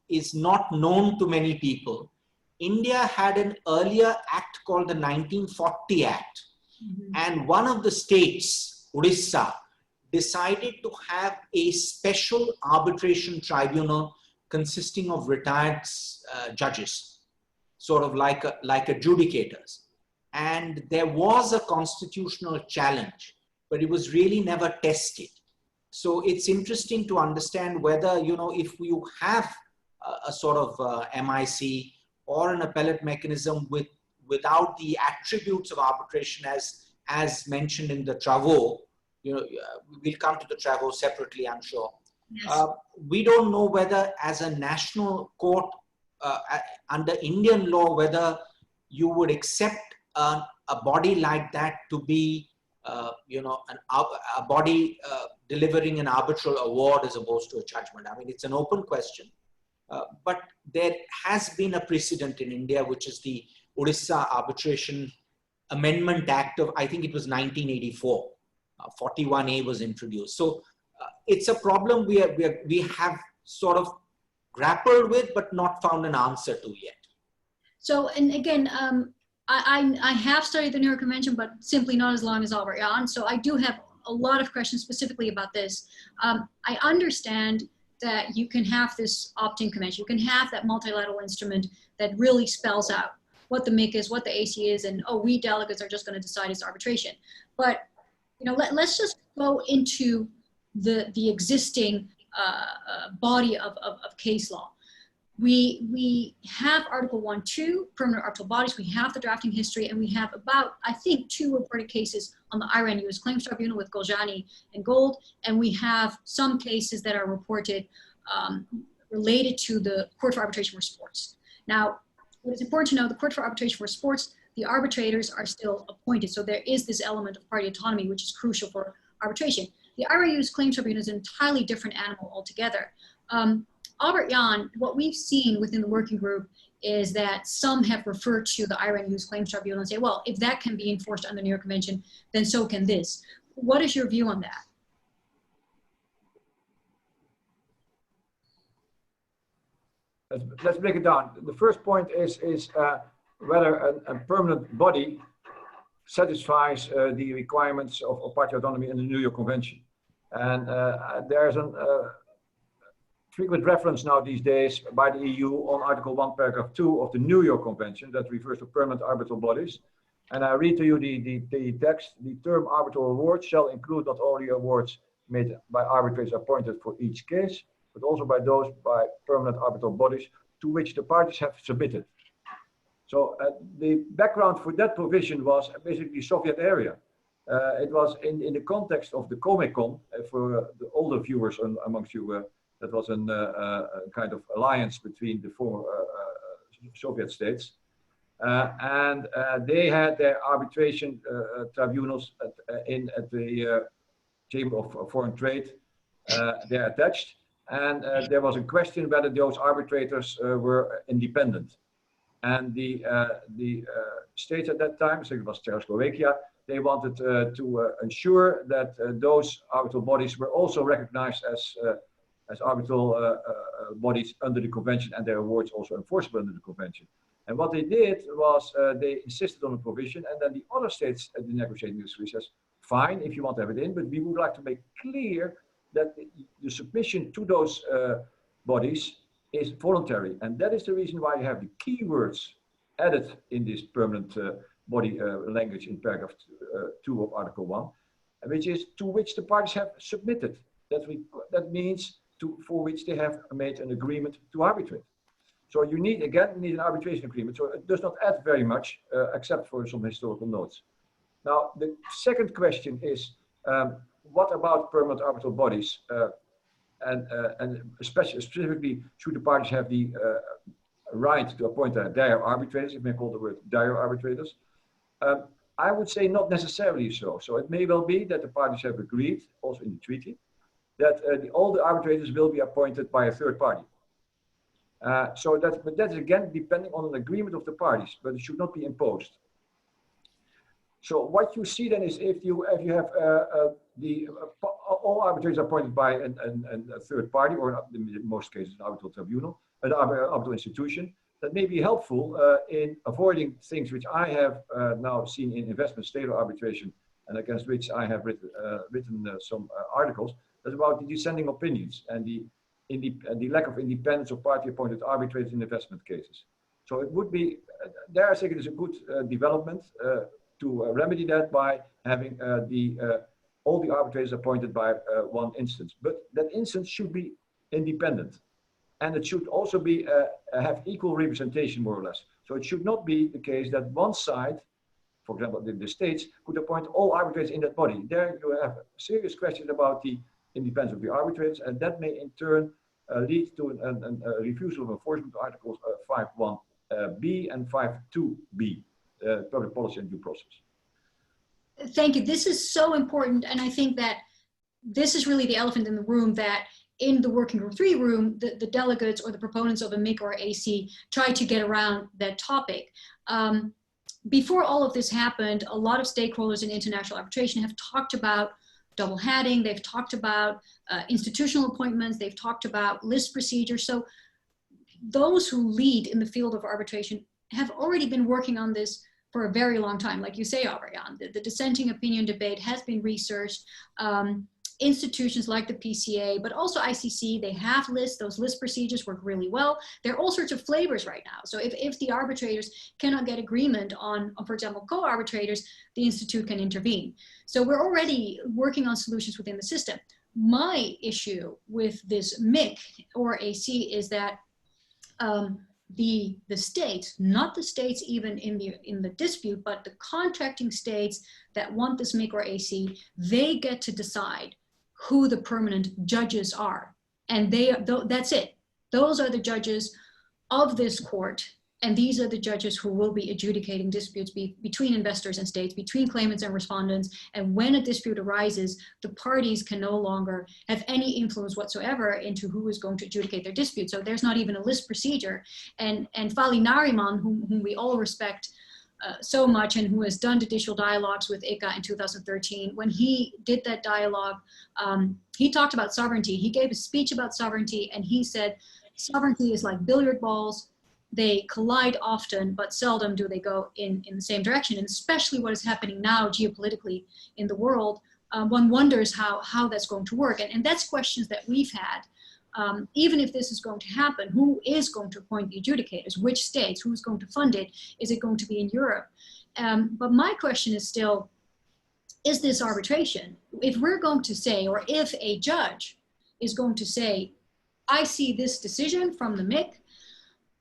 is not known to many people. India had an earlier act called the 1940 Act. Mm-hmm. And one of the states, Odisha, decided to have a special arbitration tribunal consisting of retired judges, sort of like adjudicators. And there was a constitutional challenge, but it was really never tested. So it's interesting to understand whether, if you have a sort of MIC or an appellate mechanism without the attributes of arbitration as mentioned in the travaux, we'll come to the travaux separately, I'm sure. Yes. We don't know whether as a national court under Indian law, whether you would accept a body like that to be a body delivering an arbitral award as opposed to a judgment. I mean, it's an open question, but there has been a precedent in India, which is the Odisha Arbitration Amendment Act of, I think it was 1984. 41A was introduced. So it's a problem we have sort of grappled with, but not found an answer to yet. So, and again, I have studied the New York Convention, but simply not as long as Albert-Jan. So I do have a lot of questions specifically about this. I understand that you can have this opt-in convention. You can have that multilateral instrument that really spells out what the MIC is, what the AC is, and we delegates are just going to decide it's arbitration. But let's just go into the existing body of case law. We have Article 1.2, permanent arbitral bodies, we have the drafting history, and we have about, I think, 2 reported cases on the Iran U.S. Claims Tribunal with Goljani and Gold, and we have some cases that are reported related to the Court for Arbitration for Sports. Now, what is important to know, the Court for Arbitration for Sports, the arbitrators are still appointed, so there is this element of party autonomy, which is crucial for arbitration. The Iran U.S. Claims Tribunal is an entirely different animal altogether. Albert-Jan, what we've seen within the working group is that some have referred to the Iran U.S. Claims Tribunal and say, well, if that can be enforced under the New York Convention, then so can this. What is your view on that? Let's break it down. The first point is whether a permanent body satisfies the requirements of party autonomy in the New York Convention. And there's a frequent reference now these days by the EU on Article 1, Paragraph 2 of the New York Convention that refers to permanent arbitral bodies. And I read to you the text. The term arbitral awards shall include not only awards made by arbitrators appointed for each case, but also by those by permanent arbitral bodies to which the parties have submitted. So the background for that provision was basically Soviet area. It was in the context of the Comecon, for the older viewers amongst you, that was a kind of alliance between the former Soviet states. And they had their arbitration tribunals at the Chamber of Foreign Trade. They're attached. And there was a question whether those arbitrators were independent. And the states at that time, so it was Czechoslovakia, they wanted to ensure that those arbitral bodies were also recognized as arbitral bodies under the convention, and their awards also enforceable under the convention. And what they did was they insisted on a provision, and then the other states at the negotiating industry says, fine, if you want to have it in, but we would like to make clear that the submission to those bodies is voluntary. And that is the reason why you have the keywords added in this permanent body language in paragraph 2 of Article 1, which is to which the parties have submitted. That means for which they have made an agreement to arbitrate. So you need an arbitration agreement. So it does not add very much, except for some historical notes. Now, the second question is, what about permanent arbitral bodies? And specifically, should the parties have the right to appoint dire arbitrators, if we may call the word dire arbitrators? I would say not necessarily so. So it may well be that the parties have agreed, also in the treaty, that all the arbitrators will be appointed by a third party. But that is again depending on an agreement of the parties, but it should not be imposed. So what you see then is if you have all arbitrators appointed by a third party, or in most cases an arbitral tribunal, an arbitral institution, that may be helpful in avoiding things which I have now seen in investment state arbitration, and against which I have written some articles. That's about the dissenting opinions and the lack of independence of party-appointed arbitrators in investment cases. So it would be, there I think it is a good development to remedy that by having all the arbitrators appointed by one instance. But that instance should be independent. And it should also be have equal representation, more or less. So it should not be the case that one side, for example, the states, could appoint all arbitrators in that body. There you have serious questions about the independence of the arbitrators, and that may in turn lead to a refusal of enforcement of Articles 5.1b and 5.2b, public policy and due process. Thank you. This is so important, and I think that this is really the elephant in the room, that in the Working Group 3 room, the delegates or the proponents of a MIC or AC try to get around that topic. Before all of this happened, a lot of stakeholders in international arbitration have talked about double hatting, they've talked about institutional appointments, they've talked about list procedures. So those who lead in the field of arbitration have already been working on this for a very long time. Like you say, Albert-Jan, the dissenting opinion debate has been researched. Institutions like the PCA, but also ICC, they have lists. Those list procedures work really well. There are all sorts of flavors right now. So if the arbitrators cannot get agreement on, for example, co-arbitrators, the institute can intervene. So we're already working on solutions within the system. my issue with this MIC or AC is that the states, not the states even in the dispute, but the contracting states that want this MIC or AC, they get to decide who the permanent judges are. And that's it. Those are the judges of this court. And these are the judges who will be adjudicating disputes between investors and states, between claimants and respondents. And when a dispute arises, the parties can no longer have any influence whatsoever into who is going to adjudicate their dispute. So there's not even a list procedure. And Fali Nariman, whom we all respect so much and who has done judicial dialogues with ICA in 2013, when he did that dialogue, he talked about sovereignty. He gave a speech about sovereignty, and he said, sovereignty is like billiard balls. They collide often, but seldom do they go in the same direction. And especially what is happening now geopolitically in the world, one wonders how that's going to work. And that's questions that we've had. Even if this is going to happen, who is going to appoint the adjudicators? Which states? Who's going to fund it? Is it going to be in Europe? But my question is still, is this arbitration? If we're going to say, or if a judge is going to say, I see this decision from the MIC,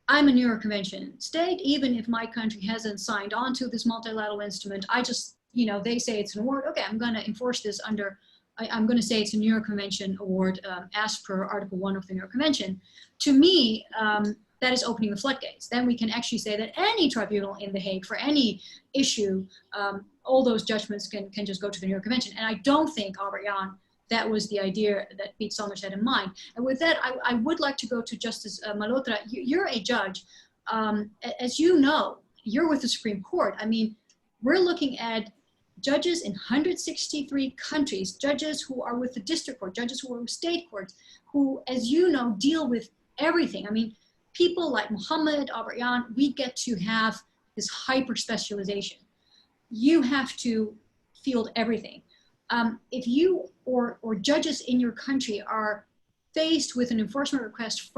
I'm a New York Convention state, even if my country hasn't signed on to this multilateral instrument, I just, they say it's an award. Okay, I'm going to enforce this under, I'm going to say it's a New York Convention award as per Article 1 of the New York Convention. To me, that is opening the floodgates. Then we can actually say that any tribunal in The Hague for any issue, all those judgments can just go to the New York Convention. And I don't think, Albert Jan, that was the idea that Pete Sanders had in mind. And with that, I would like to go to Justice Malhotra. You're a judge. As you know, you're with the Supreme Court. I mean, we're looking at judges in 163 countries, judges who are with the district court, judges who are with state courts, who, as you know, deal with everything. I mean, people like Mohammed, Albert Jan, we get to have this hyper specialization. You have to field everything. If you or judges in your country are faced with an enforcement request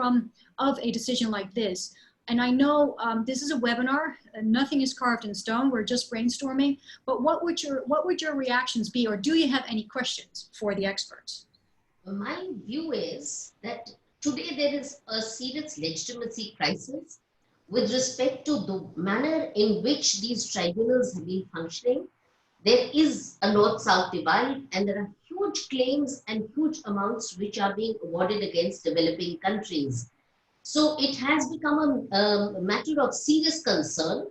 of a decision like this, and I know this is a webinar, nothing is carved in stone, we're just brainstorming, but what would your reactions be, or do you have any questions for the experts? My view is that today there is a serious legitimacy crisis with respect to the manner in which these tribunals have been functioning. There is a north-south divide, and there are huge claims and huge amounts which are being awarded against developing countries. So it has become a matter of serious concern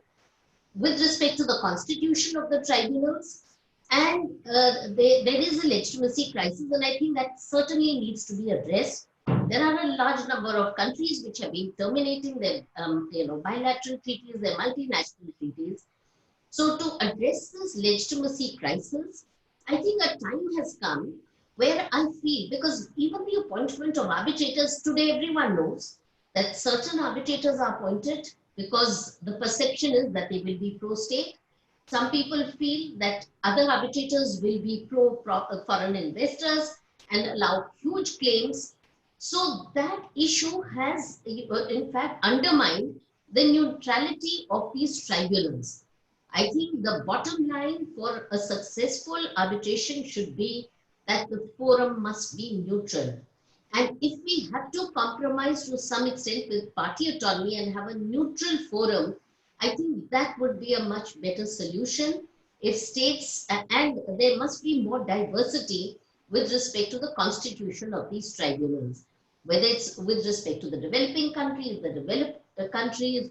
with respect to the constitution of the tribunals, and there is a legitimacy crisis, and I think that certainly needs to be addressed. There are a large number of countries which have been terminating their bilateral treaties, their multinational treaties. So to address this legitimacy crisis, I think a time has come where I feel, because even the appointment of arbitrators, today everyone knows that certain arbitrators are appointed because the perception is that they will be pro-state. Some people feel that other arbitrators will be pro-foreign investors and allow huge claims. So that issue has, in fact, undermined the neutrality of these tribunals. I think the bottom line for a successful arbitration should be that the forum must be neutral. And if we have to compromise to some extent with party autonomy and have a neutral forum, I think that would be a much better solution. If states, and there must be more diversity with respect to the constitution of these tribunals, whether it's with respect to the developing countries, the developed countries,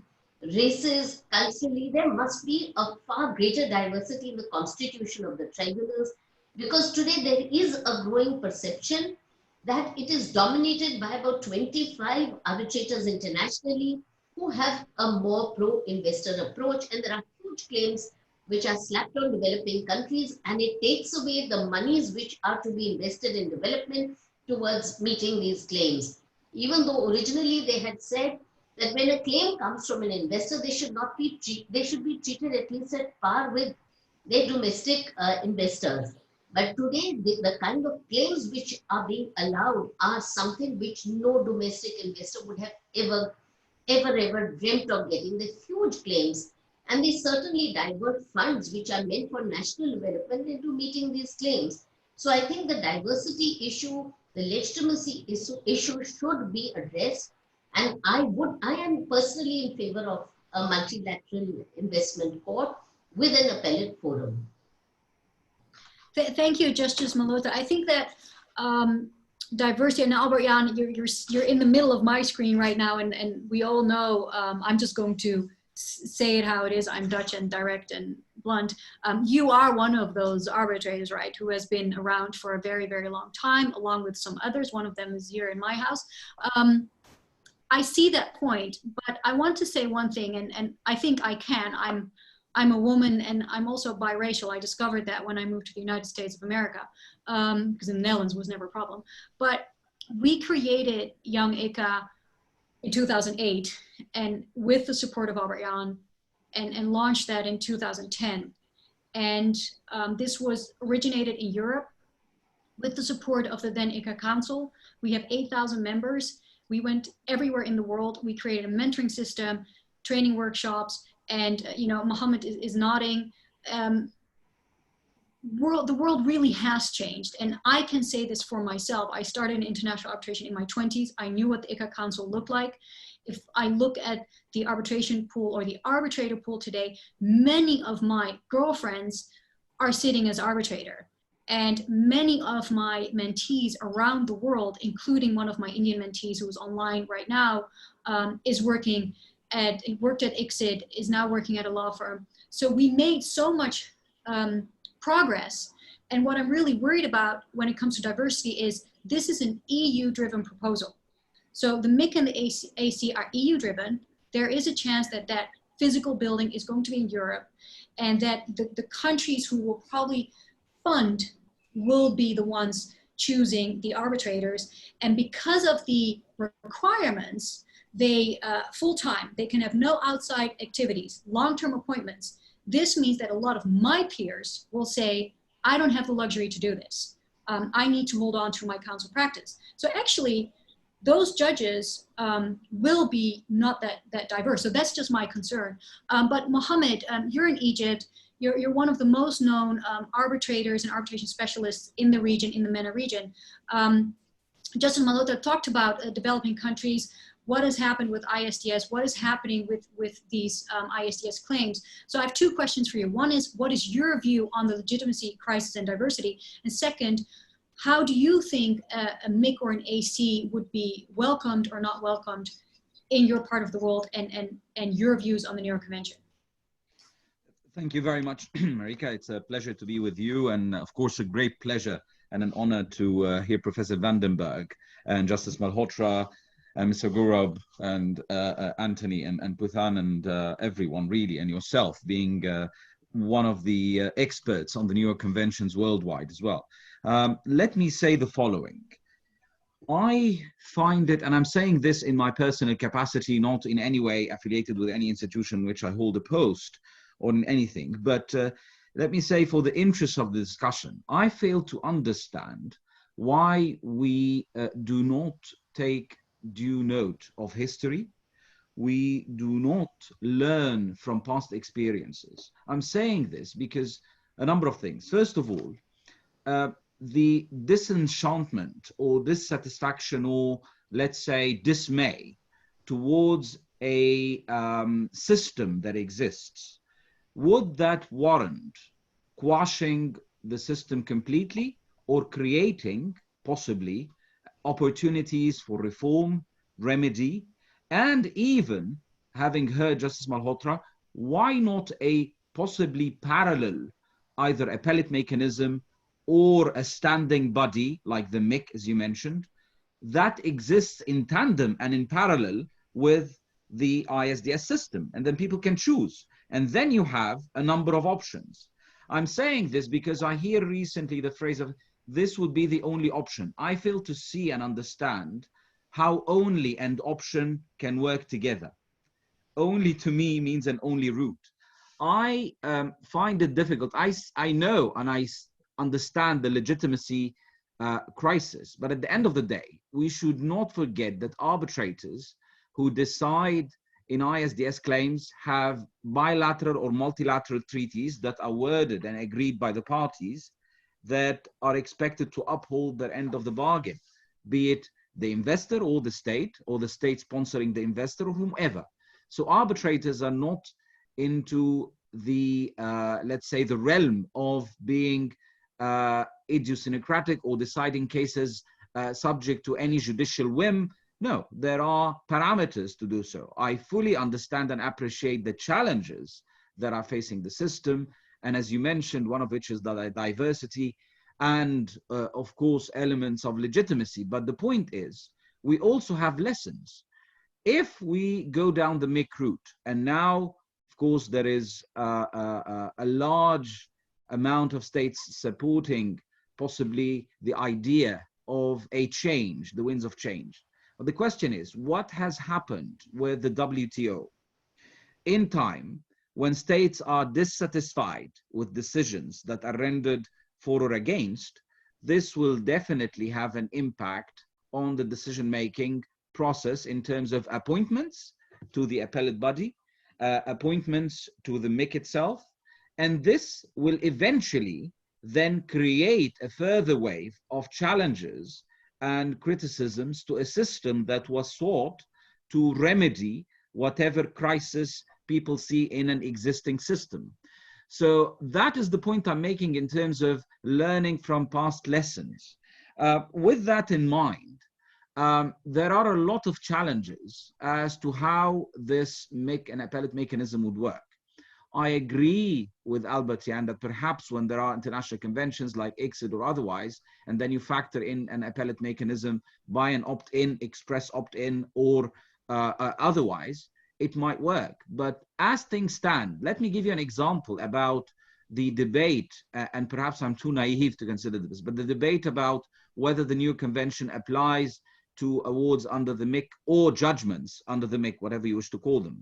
races, culturally, there must be a far greater diversity in the constitution of the tribunals, because today there is a growing perception that it is dominated by about 25 arbitrators internationally who have a more pro-investor approach, and there are huge claims which are slapped on developing countries, and it takes away the monies which are to be invested in development towards meeting these claims. Even though originally they had said that when a claim comes from an investor, they should be treated at least at par with their domestic investors. But today, the kind of claims which are being allowed are something which no domestic investor would have ever dreamt of getting. The huge claims, and they certainly divert funds which are meant for national development into meeting these claims. So I think the diversity issue, the legitimacy issue should be addressed. And I am personally in favor of a multilateral investment court with an appellate forum. Thank you, Justice Malhotra. I think that diversity, and Albert Jan, you're in the middle of my screen right now, and we all know, I'm just going to say it how it is. I'm Dutch and direct and blunt. You are one of those arbitrators, right, who has been around for a very, very long time, along with some others. One of them is here in my house. I see that point, but I want to say one thing, and I think I can. I'm a woman, and I'm also biracial. I discovered that when I moved to the United States of America, because in the Netherlands was never a problem. But we created Young ICA in 2008, and with the support of Albert Jan, and launched that in 2010. And this was originated in Europe with the support of the then ICA Council. We have 8,000 members. We went everywhere in the world. We created a mentoring system, training workshops, and Mohammed is nodding. The world really has changed, and I can say this for myself. I started in international arbitration in my 20s. I knew what the ICA Council looked like. If I look at the arbitration pool or the arbitrator pool today, many of my girlfriends are sitting as arbitrator. And many of my mentees around the world, including one of my Indian mentees who's online right now, worked at ICSID, is now working at a law firm. So we made so much progress. And what I'm really worried about when it comes to diversity is this is an EU-driven proposal. So the MIC and the AC are EU-driven. There is a chance that that physical building is going to be in Europe, and that the countries who will probably fund will be the ones choosing the arbitrators. And because of the requirements, they full-time, they can have no outside activities, long-term appointments. This means that a lot of my peers will say, I don't have the luxury to do this. I need to hold on to my counsel practice. So actually, those judges will be not that diverse. So that's just my concern. But Mohammed, you're in Egypt. You're one of the most known arbitrators and arbitration specialists in the region, in the MENA region. Justice Malhotra talked about developing countries, what has happened with ISDS, what is happening with these ISDS claims. So I have two questions for you. One is, what is your view on the legitimacy crisis and diversity? And second, how do you think a MIC or an AC would be welcomed or not welcomed in your part of the world, and your views on the New York Convention? Thank you very much, Marika. It's a pleasure to be with you, and of course, a great pleasure and an honor to hear Professor Vandenberg and Justice Malhotra, Mr. Gaurav and Anthony and Puthan and everyone really, and yourself being one of the experts on the New York Conventions worldwide as well. Let me say the following. I find it, and I'm saying this in my personal capacity, not in any way affiliated with any institution in which I hold a post or in anything, but let me say, for the interest of the discussion, I fail to understand why we do not take due note of history. We do not learn from past experiences. I'm saying this because a number of things. First of all, the disenchantment or dissatisfaction, or let's say dismay towards a system that exists, would that warrant quashing the system completely or creating possibly opportunities for reform, remedy, and even, having heard Justice Malhotra, why not a possibly parallel, either appellate mechanism or a standing body like the MIC, as you mentioned, that exists in tandem and in parallel with the ISDS system, and then people can choose. And then you have a number of options. I'm saying this because I hear recently the phrase of this would be the only option. I fail to see and understand how only and option can work together. Only to me means an only route. I find it difficult. I know and I understand the legitimacy crisis, but at the end of the day, we should not forget that arbitrators who decide in ISDS claims have bilateral or multilateral treaties that are worded and agreed by the parties that are expected to uphold their end of the bargain, be it the investor or the state sponsoring the investor or whomever. So arbitrators are not into the, let's say, the realm of being idiosyncratic or deciding cases subject to any judicial whim. No, there are parameters to do so. I fully understand and appreciate the challenges that are facing the system. And as you mentioned, one of which is the diversity and, of course, elements of legitimacy. But the point is, we also have lessons. If we go down the MIC route, and now, of course, there is a large amount of states supporting possibly the idea of a change, the winds of change. But the question is, what has happened with the WTO? In time, when states are dissatisfied with decisions that are rendered for or against, this will definitely have an impact on the decision-making process in terms of appointments to the appellate body, appointments to the MIC itself, and this will eventually then create a further wave of challenges and criticisms to a system that was sought to remedy whatever crisis people see in an existing system. So that is the point I'm making in terms of learning from past lessons. With that in mind, there are a lot of challenges as to how this MIC and appellate mechanism would work. I agree with Albert Jan that perhaps when there are international conventions like ICSID or otherwise, and then you factor in an appellate mechanism by an opt-in, express opt-in, or otherwise, it might work. But as things stand, let me give you an example about the debate, and perhaps I'm too naive to consider this, but the debate about whether the new convention applies to awards under the MIC or judgments under the MIC, whatever you wish to call them.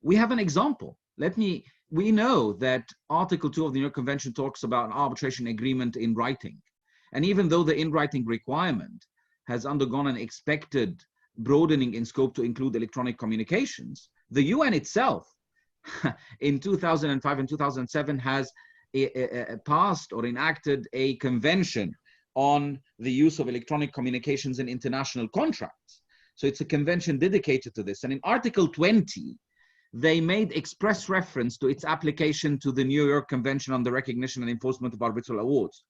We have an example. We know that Article 2 of the New York Convention talks about an arbitration agreement in writing. And even though the in writing requirement has undergone an expected broadening in scope to include electronic communications, the UN itself in 2005 and 2007 has passed or enacted a convention on the use of electronic communications in international contracts. So it's a convention dedicated to this. And in Article 20, they made express reference to its application to the New York Convention on the Recognition and Enforcement of Arbitral Awards.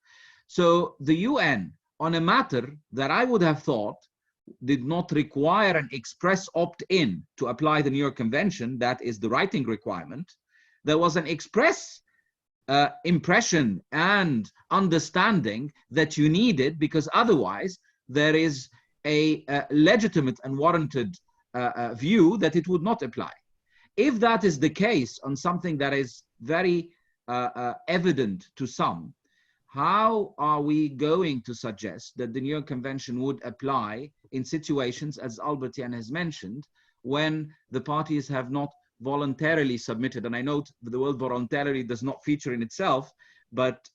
So the UN, on a matter that I would have thought did not require an express opt-in to apply the New York Convention, that is the writing requirement, there was an express impression and understanding that you needed, because otherwise there is a legitimate and warranted view that it would not apply. If that is the case on something that is very evident to some, how are we going to suggest that the New York Convention would apply in situations, as Albert Jan has mentioned, when the parties have not voluntarily submitted? And I note that the word voluntarily does not feature in itself, but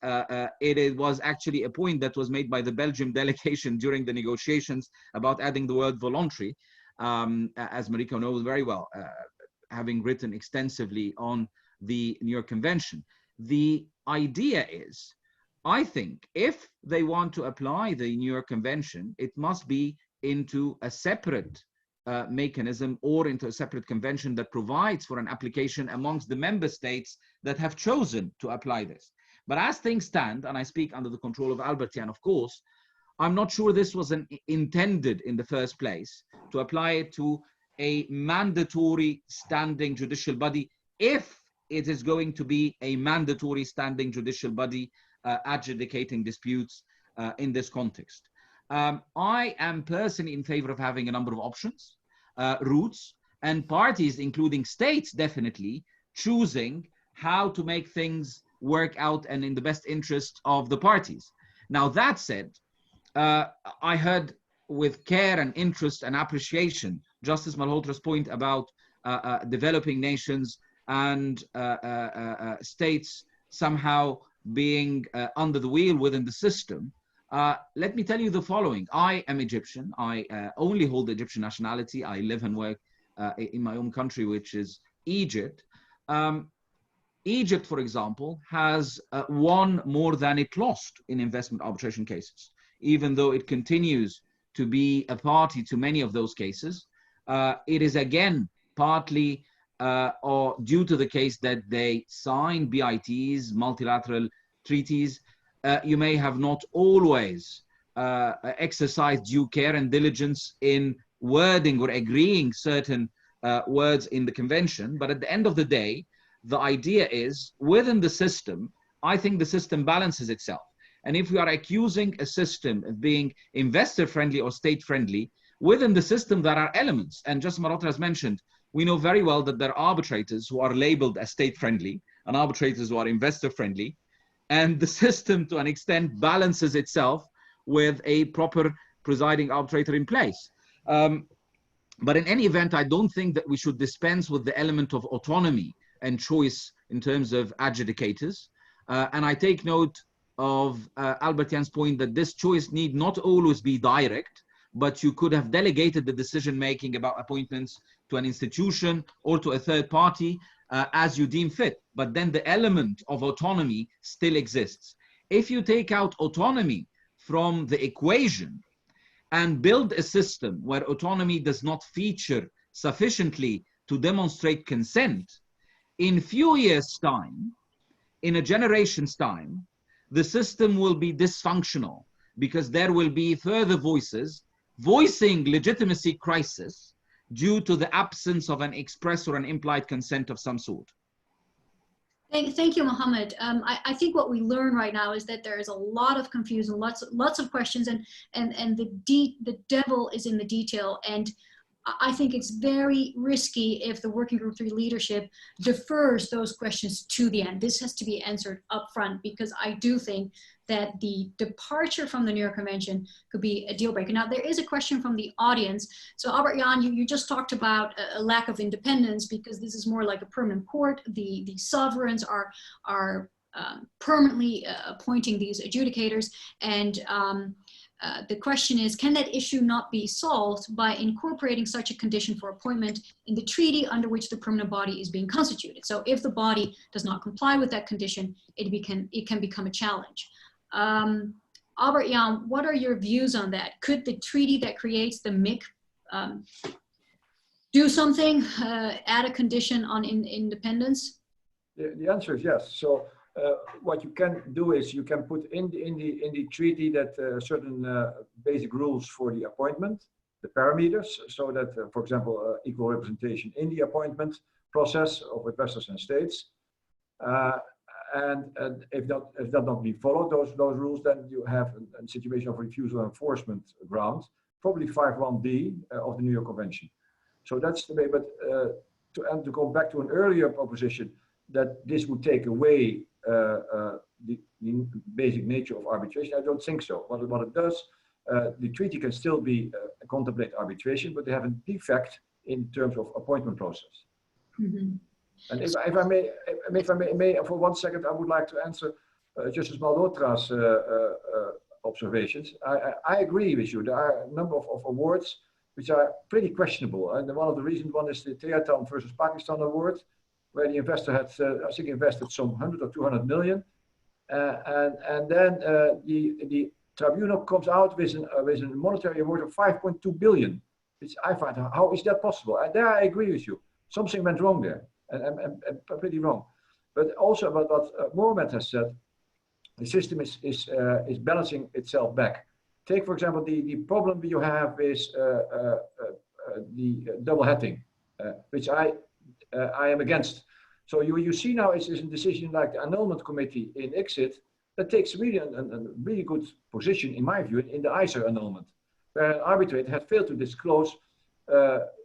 it was actually a point that was made by the Belgium delegation during the negotiations about adding the word voluntary, as Marika knows very well, having written extensively on the New York Convention. The idea is, I think, if they want to apply the New York Convention, it must be into a separate mechanism or into a separate convention that provides for an application amongst the member states that have chosen to apply this. But as things stand, and I speak under the control of Albert Jan, of course, I'm not sure this was intended in the first place to apply it to a mandatory standing judicial body, if it is going to be a mandatory standing judicial body adjudicating disputes in this context. I am personally in favor of having a number of options, routes, and parties, including states, definitely choosing how to make things work out and in the best interest of the parties. Now, that said, I heard with care and interest and appreciation Justice Malhotra's point about developing nations and states somehow being under the wheel within the system. Let me tell you the following. I am Egyptian. I only hold the Egyptian nationality. I live and work in my own country, which is Egypt. Egypt, for example, has won more than it lost in investment arbitration cases, even though it continues to be a party to many of those cases. It is again partly or due to the case that they signed BITs, multilateral treaties. You may have not always exercised due care and diligence in wording or agreeing certain words in the convention, but at the end of the day, the idea is within the system, I think the system balances itself. And if we are accusing a system of being investor friendly or state friendly, within the system there are elements. And Justice Malhotra has mentioned, we know very well that there are arbitrators who are labeled as state friendly and arbitrators who are investor friendly. And the system to an extent balances itself with a proper presiding arbitrator in place. But in any event, I don't think that we should dispense with the element of autonomy and choice in terms of adjudicators. And I take note of Albert Jan's point that this choice need not always be direct, but you could have delegated the decision-making about appointments to an institution or to a third party as you deem fit. But then the element of autonomy still exists. If you take out autonomy from the equation and build a system where autonomy does not feature sufficiently to demonstrate consent, in few years' time, in a generation's time, the system will be dysfunctional because there will be further voices voicing legitimacy crisis due to the absence of an express or an implied consent of some sort. Thank you, Mohammed. I think what we learn right now is that there is a lot of confusion, lots of questions, and the devil is in the detail. And I think it's very risky if the Working Group 3 leadership defers those questions to the end. This has to be answered up front, because I do think that the departure from the New York Convention could be a deal breaker. Now, there is a question from the audience. So Albert Jan, you just talked about a lack of independence because this is more like a permanent court. The sovereigns are permanently appointing these adjudicators, and the question is, can that issue not be solved by incorporating such a condition for appointment in the treaty under which the permanent body is being constituted? So if the body does not comply with that condition, it can become a challenge. Albert Jan, what are your views on that? Could the treaty that creates the MIC do something, add a condition on independence? The answer is yes. So what you can do is you can put in the treaty that certain basic rules for the appointment, the parameters, so that, for example, equal representation in the appointment process of investors and states. And if that not be followed, those rules, then you have a situation of refusal enforcement ground, probably 5.1d of the New York Convention. So that's the way. But to go back to an earlier proposition that this would take away the basic nature of arbitration, I don't think so. What it does, the treaty can still be contemplate arbitration, but they have a defect in terms of appointment process. Mm-hmm. And if I may, for 1 second, I would like to answer Justice Malhotra's observations. I agree with you. There are a number of awards which are pretty questionable, and one of the reasons, one is the Teatam versus Pakistan award, where the investor had, I think, invested some 100 or 200 million, and then the tribunal comes out with a monetary award of 5.2 billion, which I find, how is that possible? And there I agree with you. Something went wrong there, and pretty wrong. But also about what Mohammed has said, the system is balancing itself back. Take, for example, the problem you have is the double hatting, which I am against. So you see now is a decision like the annulment committee in ICSID that takes really a really good position, in my view, in the ISA annulment, where an arbitrator had failed to disclose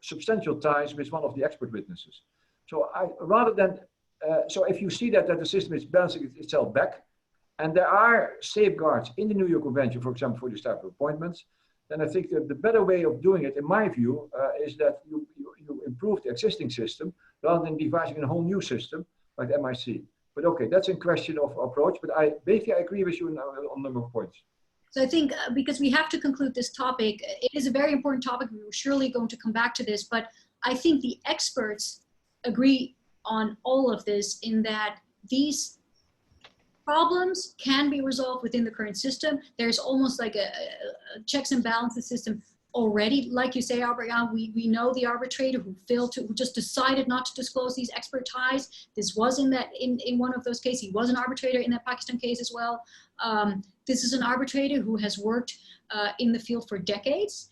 substantial ties with one of the expert witnesses. So rather than, so if you see that the system is balancing itself back, and there are safeguards in the New York Convention, for example, for this type of appointments, then I think that the better way of doing it, in my view, is that you improve the existing system rather than devising a whole new system like MIC. But okay, that's a question of approach, but basically I agree with you on a number of points. So I think because we have to conclude this topic, it is a very important topic. We're surely going to come back to this, but I think the experts agree on all of this in that these problems can be resolved within the current system. There's almost like a checks and balances system already. Like you say, Albert Jan, we know the arbitrator who just decided not to disclose these expert ties. This was in one of those cases. He was an arbitrator in that Pakistan case as well. This is an arbitrator who has worked in the field for decades.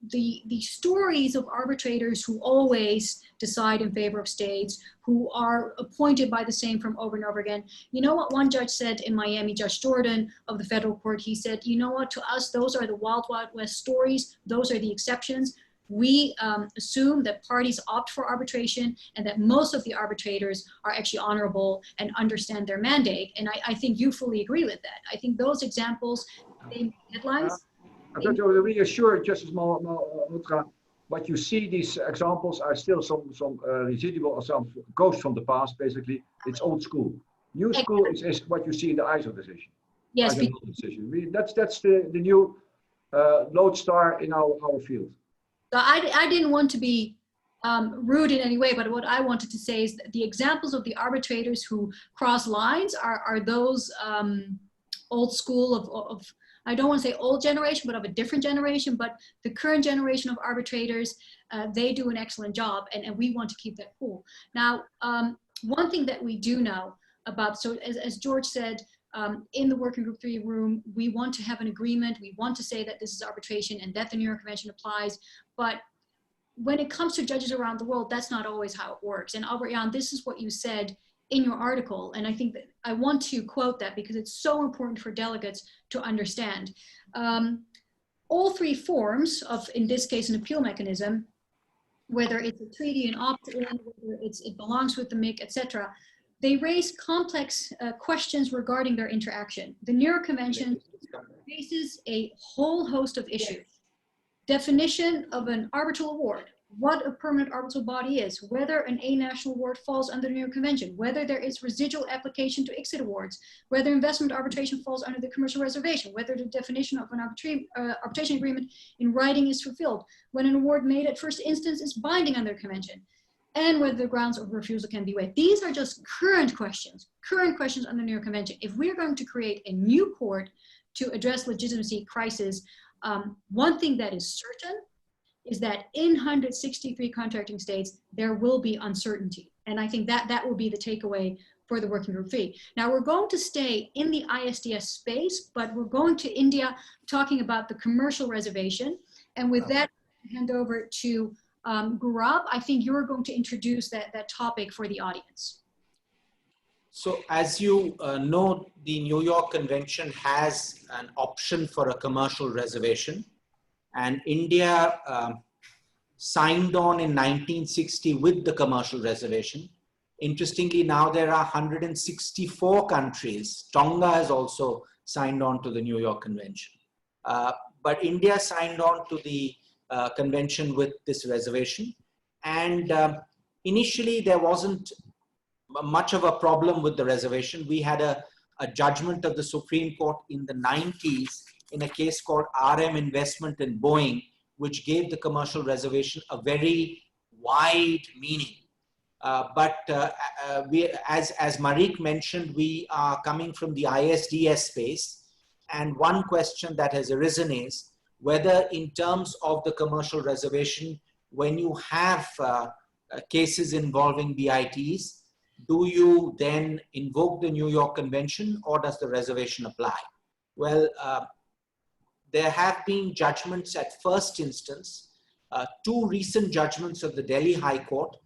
The stories of arbitrators who always decide in favor of states, who are appointed by the same firm over and over again. You know what one judge said in Miami, Judge Jordan of the federal court? He said, you know what, to us, those are the wild, wild west stories. Those are the exceptions. We assume that parties opt for arbitration and that most of the arbitrators are actually honorable and understand their mandate. And I think you fully agree with that. I think those examples, they make headlines. I thought you were reassured, Justice Malhotra, what you see, these examples are still some residual or some ghosts from the past, basically. It's old school. New school is what you see in the ISO decision. Yes. Decision. That's the new lodestar in our field. So I didn't want to be rude in any way, but what I wanted to say is that the examples of the arbitrators who cross lines are those old school of I don't want to say old generation, but of a different generation. But the current generation of arbitrators, they do an excellent job, and we want to keep that cool. Now, one thing that we do know about, so as George said, in the Working Group 3 room, we want to have an agreement. We want to say that this is arbitration and that the New York Convention applies. But when it comes to judges around the world, that's not always how it works. And Albert Jan, this is what you said in your article. And I think that I want to quote that because it's so important for delegates to understand. All three forms of, in this case, an appeal mechanism, whether it's a treaty, an opt-in, whether it belongs with the MIC, etc., they raise complex questions regarding their interaction. The New York Convention faces a whole host of issues. Definition of an arbitral award, what a permanent arbitral body is, whether an A-national award falls under the New York Convention, whether there is residual application to ICSID awards, whether investment arbitration falls under the commercial reservation, whether the definition of an arbitration agreement in writing is fulfilled, when an award made at first instance is binding under the Convention, and whether the grounds of refusal can be waived. These are just current questions under the New York Convention. If we're going to create a new court to address legitimacy crisis, one thing that is certain is that in 163 contracting states, there will be uncertainty. And I think that will be the takeaway for the Working Group 3. Now we're going to stay in the ISDS space, but we're going to India talking about the commercial reservation. And with that, I hand over to Gaurav. I think you're going to introduce that topic for the audience. So as you know, the New York Convention has an option for a commercial reservation. And India signed on in 1960 with the commercial reservation. Interestingly, now there are 164 countries. Tonga has also signed on to the New York Convention. But India signed on to the convention with this reservation. And initially, there wasn't much of a problem with the reservation. We had a judgment of the Supreme Court in the 90s in a case called RM Investment in Boeing, which gave the commercial reservation a very wide meaning. But as Marique mentioned, we are coming from the ISDS space. And one question that has arisen is whether in terms of the commercial reservation, when you have cases involving BITs, do you then invoke the New York Convention or does the reservation apply? Well, there have been judgments at first instance, two recent judgments of the Delhi High Court,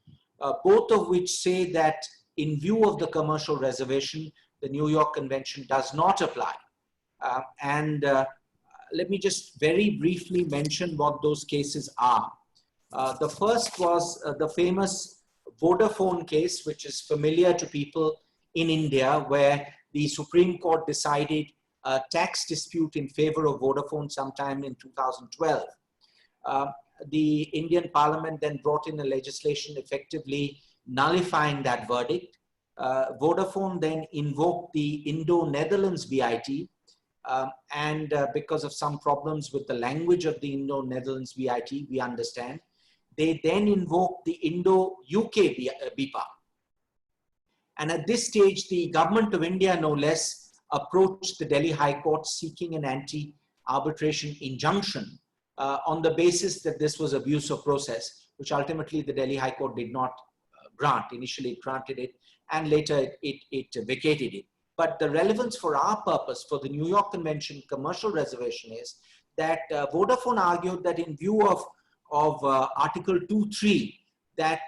both of which say that in view of the commercial reservation, the New York Convention does not apply. Let me just very briefly mention what those cases are. The first was the famous Vodafone case, which is familiar to people in India, where the Supreme Court decided a tax dispute in favor of Vodafone sometime in 2012. The Indian Parliament then brought in a legislation effectively nullifying that verdict. Vodafone then invoked the Indo-Netherlands BIT, and because of some problems with the language of the Indo-Netherlands BIT, we understand, they then invoked the Indo-UK BIPA. And at this stage, the government of India, no less, approached the Delhi High Court seeking an anti-arbitration injunction on the basis that this was abuse of process, which ultimately the Delhi High Court did not grant. Initially, it granted it, and later it vacated it. But the relevance for our purpose, for the New York Convention commercial reservation, is that Vodafone argued that in view of Article 2.3, that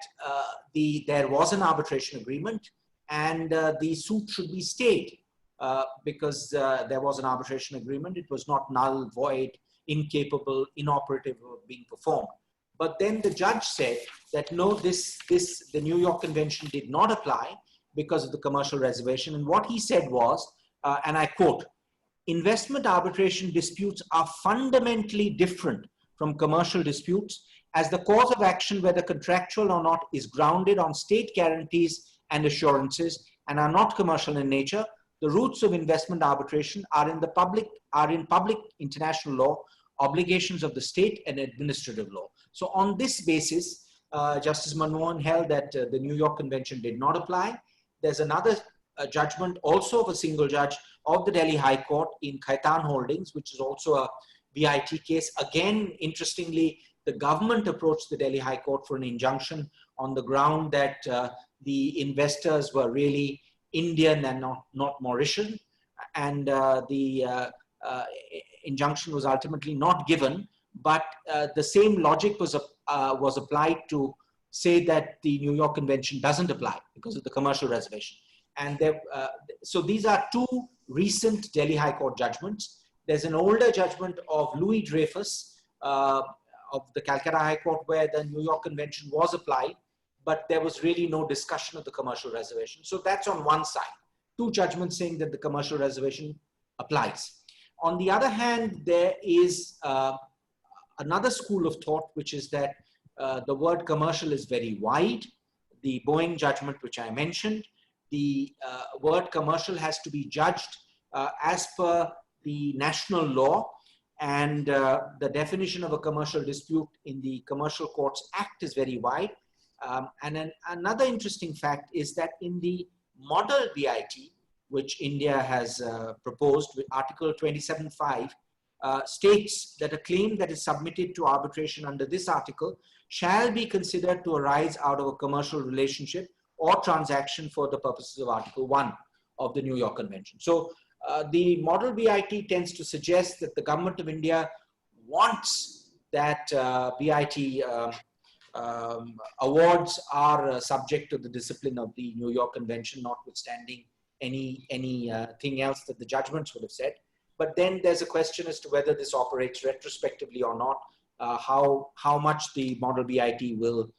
there was an arbitration agreement, and the suit should be stayed because there was an arbitration agreement. It was not null, void, incapable, inoperative of being performed. But then the judge said that no, the New York Convention did not apply because of the commercial reservation. And what he said was, and I quote, "Investment arbitration disputes are fundamentally different from commercial disputes, as the cause of action, whether contractual or not, is grounded on state guarantees and assurances and are not commercial in nature. The roots of investment arbitration are in public international law, obligations of the state, and administrative law." So on this basis, Justice Manmohan held that the New York Convention did not apply. There's another judgment, also of a single judge of the Delhi High Court in Khaitan Holdings, which is also a BIT case. Again, interestingly, the government approached the Delhi High Court for an injunction on the ground that the investors were really Indian and not Mauritian. And the injunction was ultimately not given, but the same logic was applied to say that the New York Convention doesn't apply because of the commercial reservation. And so these are two recent Delhi High Court judgments. There's an older judgment of Louis Dreyfus of the Calcutta High Court where the New York Convention was applied, but there was really no discussion of the commercial reservation. So that's on one side, two judgments saying that the commercial reservation applies. On the other hand, there is another school of thought, which is that the word commercial is very wide. The Boeing judgment, which I mentioned, the word commercial has to be judged as per the national law, and the definition of a commercial dispute in the Commercial Courts Act is very wide. And then another interesting fact is that in the model BIT, which India has proposed, with Article 27.5, states that a claim that is submitted to arbitration under this article shall be considered to arise out of a commercial relationship or transaction for the purposes of Article 1 of the New York Convention. So the model BIT tends to suggest that the government of India wants that BIT awards are subject to the discipline of the New York Convention, notwithstanding anything else that the judgments would have said. But then there's a question as to whether this operates retrospectively or not, how much the model BIT will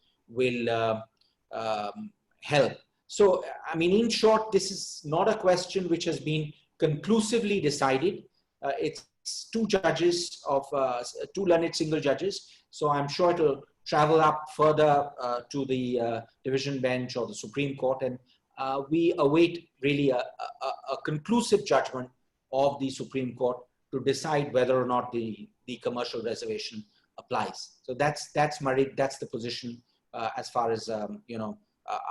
help. So, I mean, in short, this is not a question which has been conclusively decided. It's two judges of two learned single judges. So I'm sure it will travel up further to the division bench or the Supreme Court, and we await really a conclusive judgment of the Supreme Court to decide whether or not the commercial reservation applies. So that's the position as far as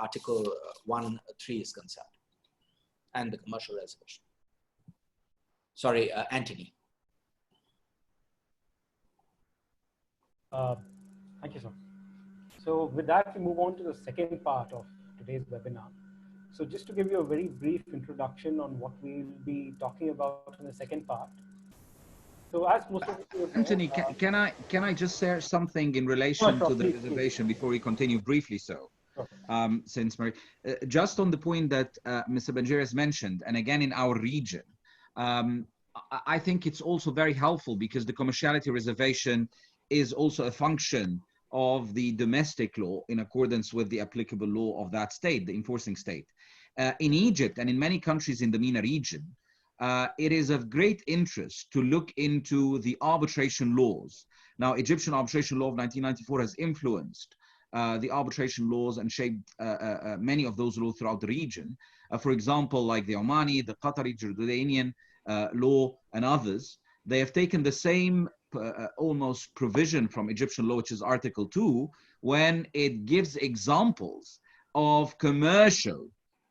Article 1.3 is concerned, and the commercial reservation. Sorry, Anthony. Thank you, sir. So with that, we move on to the second part of today's webinar. So just to give you a very brief introduction on what we'll be talking about in the second part. So as most of you know, Anthony, can I just share something in relation to the reservation before we continue briefly? So, since Mary, just on the point that Mr. Banjir has mentioned, and again in our region, I think it's also very helpful because the commerciality reservation is also a function of the domestic law in accordance with the applicable law of that state, the enforcing state. In Egypt and in many countries in the MENA region, it is of great interest to look into the arbitration laws. Now, Egyptian arbitration law of 1994 has influenced the arbitration laws and shaped many of those laws throughout the region. For example, like the Omani, the Qatari, Jordanian law, and others, they have taken the same almost provision from Egyptian law, which is Article 2, when it gives examples of commercial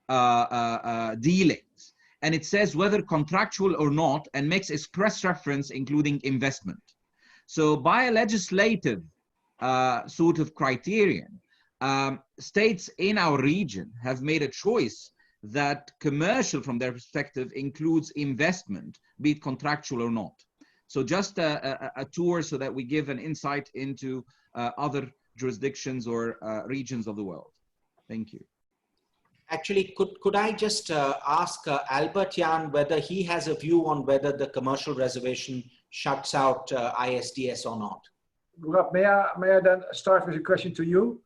dealings. And it says whether contractual or not, and makes express reference including investment. So by a legislative sort of criterion, states in our region have made a choice that commercial from their perspective includes investment, be it contractual or not. So just a tour so that we give an insight into other jurisdictions or regions of the world. Thank you. Actually, could I just ask Albert Jan whether he has a view on whether the commercial reservation shuts out ISDS or not? Gurab, may I then start with a question to you?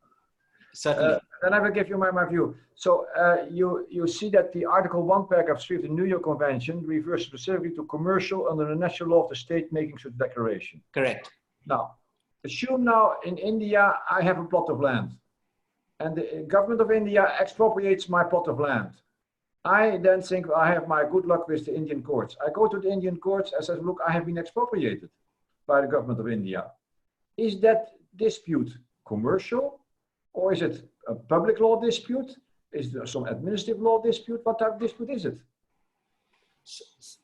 Certainly. Then I will give you my view. So you see that the Article 1, Paragraph 3 of the New York Convention refers specifically to commercial under the national law of the state making such declaration. Correct. Now, assume now in India I have a plot of land, and the government of India expropriates my plot of land. I then think I have my good luck with the Indian courts. I go to the Indian courts and say, look, I have been expropriated by the government of India. Is that dispute commercial, or is it a public law dispute? Is there some administrative law dispute? What type of dispute is it?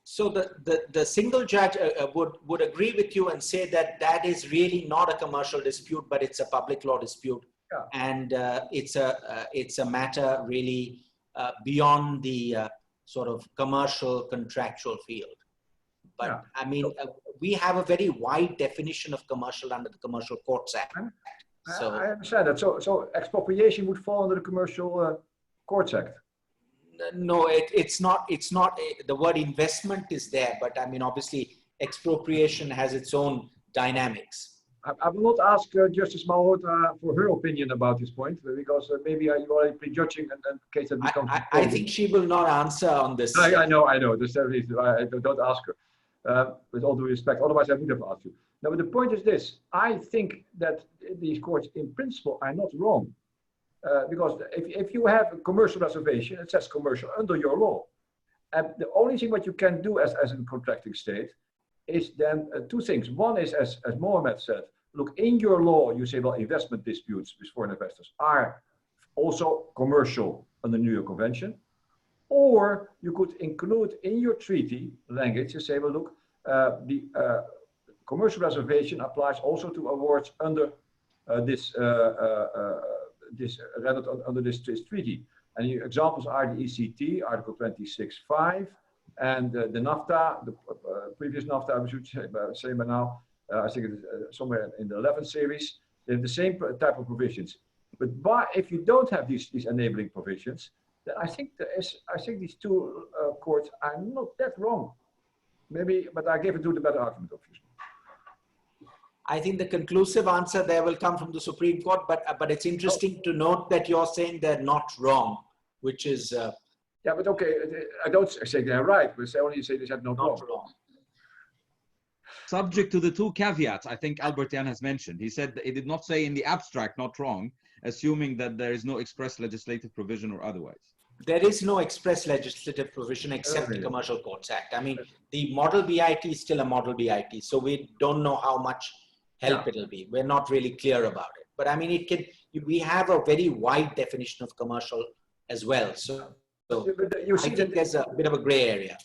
So the single judge would agree with you and say that that is really not a commercial dispute, but it's a public law dispute. Yeah. And it's a matter really beyond the sort of commercial contractual field. But yeah. I mean, we have a very wide definition of commercial under the Commercial Courts Act. So I understand that. So expropriation would fall under the Commercial Courts Act. No, it's not. It's not. The word investment is there, but I mean, obviously, expropriation has its own dynamics. I will not ask Justice Malhotra for her opinion about this point, because maybe you are already prejudging in case that becomes. I think she will not answer on this. I know. I don't ask her. With all due respect, otherwise I would have asked you. Now, but the point is this: I think that these courts, in principle, are not wrong, because if you have a commercial reservation, it says commercial under your law, and the only thing what you can do as a contracting state is then two things. One is, as Mohammed said, look, in your law, you say, well, investment disputes with foreign investors are also commercial under the New York Convention. Or you could include in your treaty language, you say, well, look, the commercial reservation applies also to awards under this treaty. And your examples are the ECT, Article 26.5, and the NAFTA, the previous NAFTA, I should say by now, I think it is somewhere in the 11th series. They have the same type of provisions. But if you don't have these enabling provisions, then I think these two courts are not that wrong. Maybe, but I gave it to the better argument, obviously. I think the conclusive answer there will come from the Supreme Court, but it's interesting to note that you're saying they're not wrong, which is. Yeah, but okay, I don't say they're right, but I only say they said not wrong. Subject to the two caveats I think Albert Jan has mentioned. He said he did not say in the abstract not wrong, assuming that there is no express legislative provision or otherwise. There is no express legislative provision except the Commercial Courts Act. I mean, the model BIT is still a model BIT, so we don't know how much help it'll be. We're not really clear about it. But I mean, we have a very wide definition of commercial as well. So I think there's a bit of a gray area.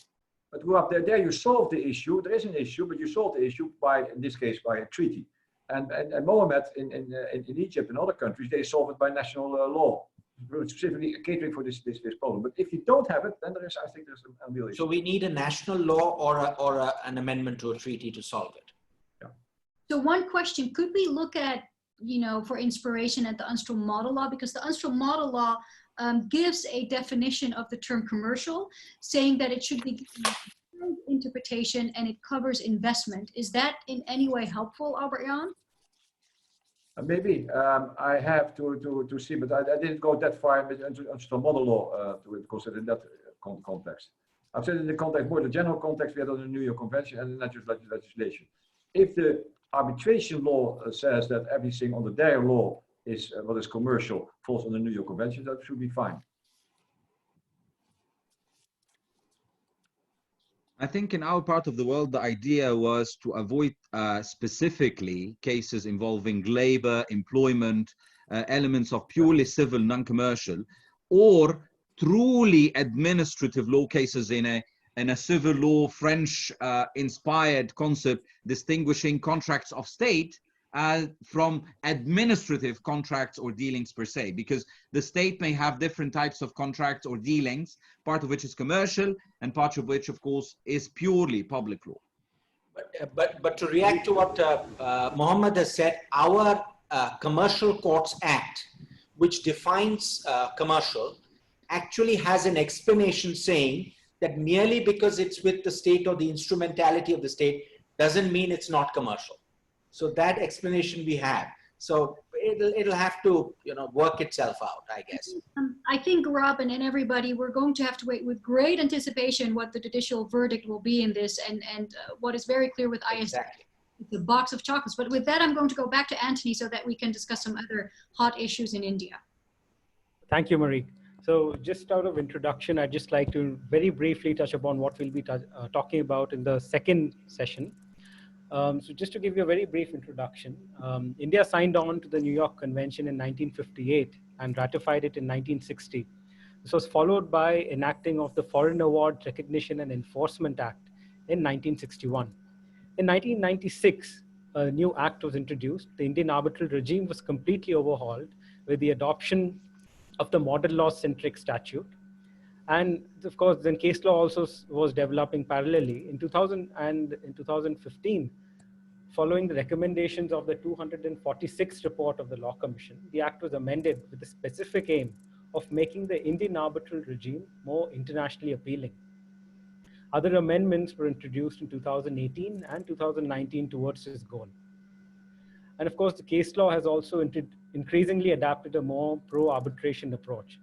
But Rob, there you solve the issue. There is an issue, but you solve the issue by, in this case, by a treaty. And Mohammed in Egypt and other countries, they solve it by national law, specifically catering for this problem. But if you don't have it, then I think there's a real issue. So we need a national law or an amendment to a treaty to solve it. Yeah. So one question, could we look at, for inspiration at the UNCITRAL model law? Because the UNCITRAL model law gives a definition of the term commercial, saying that it should be interpretation and it covers investment. Is that in any way helpful, Albert Jan? Maybe. I have to see, but I didn't go that far into UNCITRAL model law to consider in that context. I've said in the context, more the general context, we had on the New York Convention and the natural legislation. If the arbitration law says that everything under their law is what is commercial falls on the New York Convention, that should be fine. I think in our part of the world, the idea was to avoid specifically cases involving labor, employment, elements of purely civil, non-commercial, or truly administrative law cases in a civil law French inspired concept distinguishing contracts of state from administrative contracts or dealings per se, because the state may have different types of contracts or dealings, part of which is commercial and part of which of course is purely public law. But to react to what Mohammed has said, our Commercial Courts Act, which defines commercial, actually has an explanation saying that merely because it's with the state or the instrumentality of the state doesn't mean it's not commercial. So that explanation we have. So it'll have to, you know, work itself out, I guess. I think, Robin and everybody, we're going to have to wait with great anticipation what the judicial verdict will be in this, and what is very clear with ISDS. Exactly. The box of chocolates. But with that, I'm going to go back to Anthony so that we can discuss some other hot issues in India. Thank you, Marie. So just out of introduction, I'd just like to very briefly touch upon what we'll be talking about in the second session. So just to give you a very brief introduction, India signed on to the New York Convention in 1958 and ratified it in 1960. This was followed by enacting of the Foreign Award Recognition and Enforcement Act in 1961. In 1996, a new act was introduced. The Indian arbitral regime was completely overhauled with the adoption of the model law-centric statute. And of course, then case law also was developing parallelly. In 2000 and in 2015, following the recommendations of the 246th report of the Law Commission, the act was amended with the specific aim of making the Indian arbitral regime more internationally appealing. Other amendments were introduced in 2018 and 2019 towards this goal. And of course, the case law has also increasingly adapted a more pro-arbitration approach.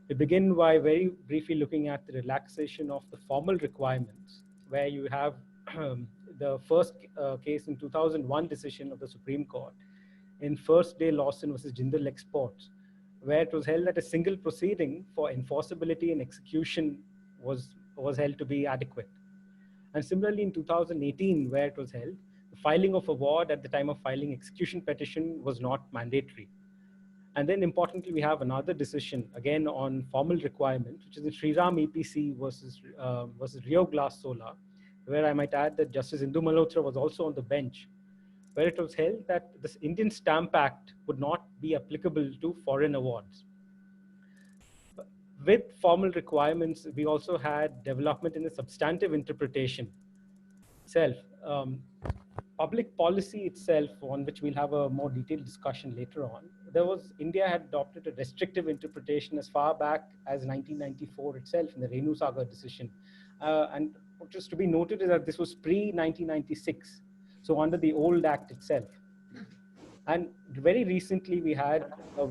We begin by very briefly looking at the relaxation of the formal requirements, where you have the first case in 2001 decision of the Supreme Court in First Day Lawson versus Jindal Exports, where it was held that a single proceeding for enforceability and execution was held to be adequate. And similarly in 2018, where it was held, the filing of award at the time of filing execution petition was not mandatory. And then importantly, we have another decision, again on formal requirement, which is the Shriram EPC versus Rio Glass Solar, where I might add that Justice Indu Malhotra was also on the bench, where it was held that this Indian Stamp Act would not be applicable to foreign awards. With formal requirements, we also had development in the substantive interpretation itself. Public policy itself, on which we'll have a more detailed discussion later on, India had adopted a restrictive interpretation as far back as 1994 itself in the Renu Sagar decision. And what is to be noted is that this was pre-1996, so under the old act itself. And very recently we had a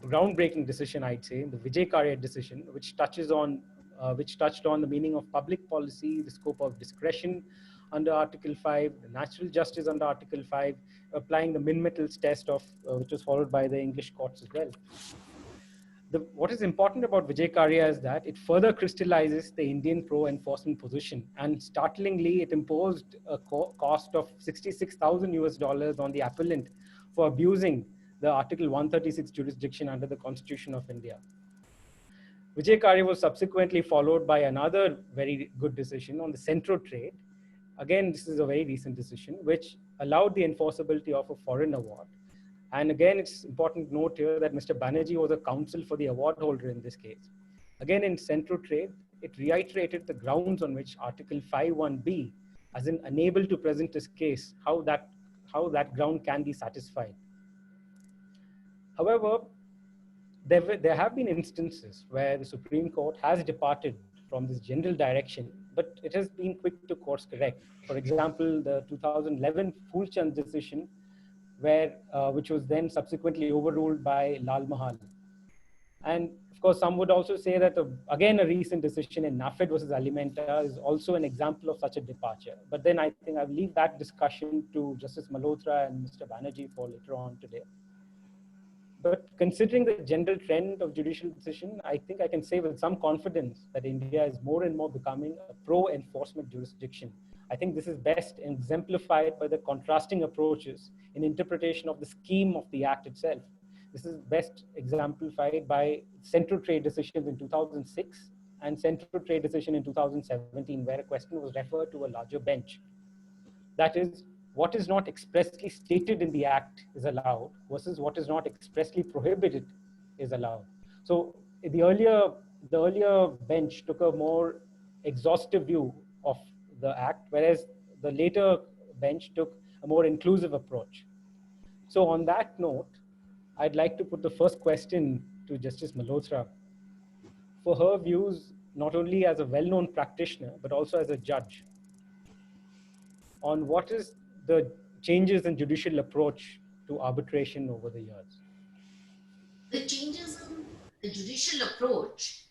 groundbreaking decision, I'd say, in the Vijay Karya decision, which touched on the meaning of public policy, the scope of discretion under Article 5, the natural justice under Article 5, applying the min-metals test which was followed by the English courts as well. What is important about Vijay Karya is that it further crystallizes the Indian pro-enforcement position, and startlingly, it imposed a cost of $66,000 on the appellant for abusing the Article 136 jurisdiction under the Constitution of India. Vijay Karya was subsequently followed by another very good decision on the Centro Trade. Again, this is a very recent decision, which allowed the enforceability of a foreign award. And again, it's important to note here that Mr. Banerjee was a counsel for the award holder in this case. Again, in Centro Trade, it reiterated the grounds on which Article 5(1)(b), as in unable to present this case, how that ground can be satisfied. However, there have been instances where the Supreme Court has departed from this general direction, but it has been quick to course correct. For example, the 2011 Phulchand decision, which was then subsequently overruled by Lal Mahal. And of course, some would also say that, again, a recent decision in NAFED versus Alimenta is also an example of such a departure. But then I think I'll leave that discussion to Justice Malhotra and Mr. Banerjee for later on today. But considering the general trend of judicial decision, I think I can say with some confidence that India is more and more becoming a pro-enforcement jurisdiction. I think this is best exemplified by the contrasting approaches in interpretation of the scheme of the Act itself. This is best exemplified by central trade decisions in 2006 and central trade decision in 2017, where a question was referred to a larger bench. That is, what is not expressly stated in the act is allowed versus what is not expressly prohibited is allowed. So the earlier bench took a more exhaustive view of the act, whereas the later bench took a more inclusive approach. So on that note, I'd like to put the first question to Justice Malhotra for her views, not only as a well-known practitioner, but also as a judge, on what is the changes in judicial approach to arbitration over the years. The changes in the judicial approach,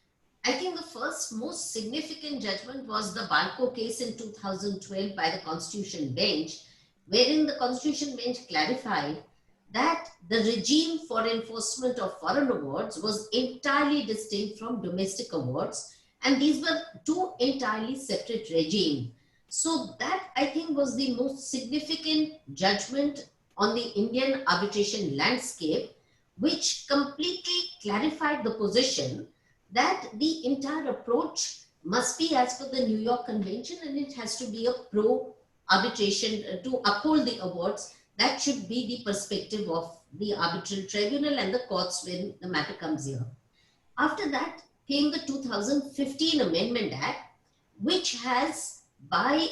I think the first most significant judgment was the Balco case in 2012 by the Constitution Bench, wherein the Constitution Bench clarified that the regime for enforcement of foreign awards was entirely distinct from domestic awards, and these were two entirely separate regimes. So that, I think, was the most significant judgment on the Indian arbitration landscape, which completely clarified the position that the entire approach must be as per the New York Convention, and it has to be a pro-arbitration to uphold the awards. That should be the perspective of the arbitral tribunal and the courts when the matter comes here. After that came the 2015 Amendment Act, which has, by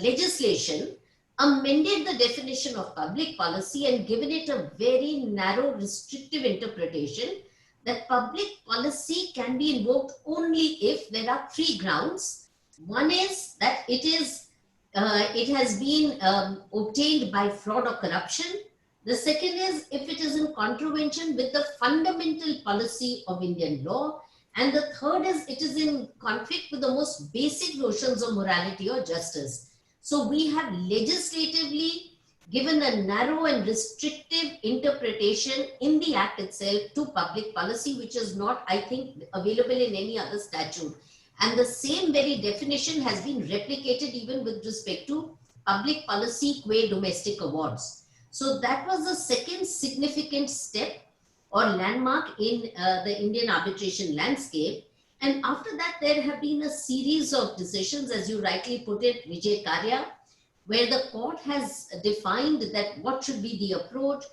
legislation, amended the definition of public policy and given it a very narrow, restrictive interpretation that public policy can be invoked only if there are three grounds. One is that it has been obtained by fraud or corruption. The second is if it is in contravention with the fundamental policy of Indian law. And the third is it is in conflict with the most basic notions of morality or justice. So we have legislatively given a narrow and restrictive interpretation in the Act itself to public policy, which is not, I think, available in any other statute. And the same very definition has been replicated even with respect to public policy qua domestic awards. So that was the second significant step or landmark in the Indian arbitration landscape. And after that, there have been a series of decisions, as you rightly put it, Vijay Karya, where the court has defined that what should be the approach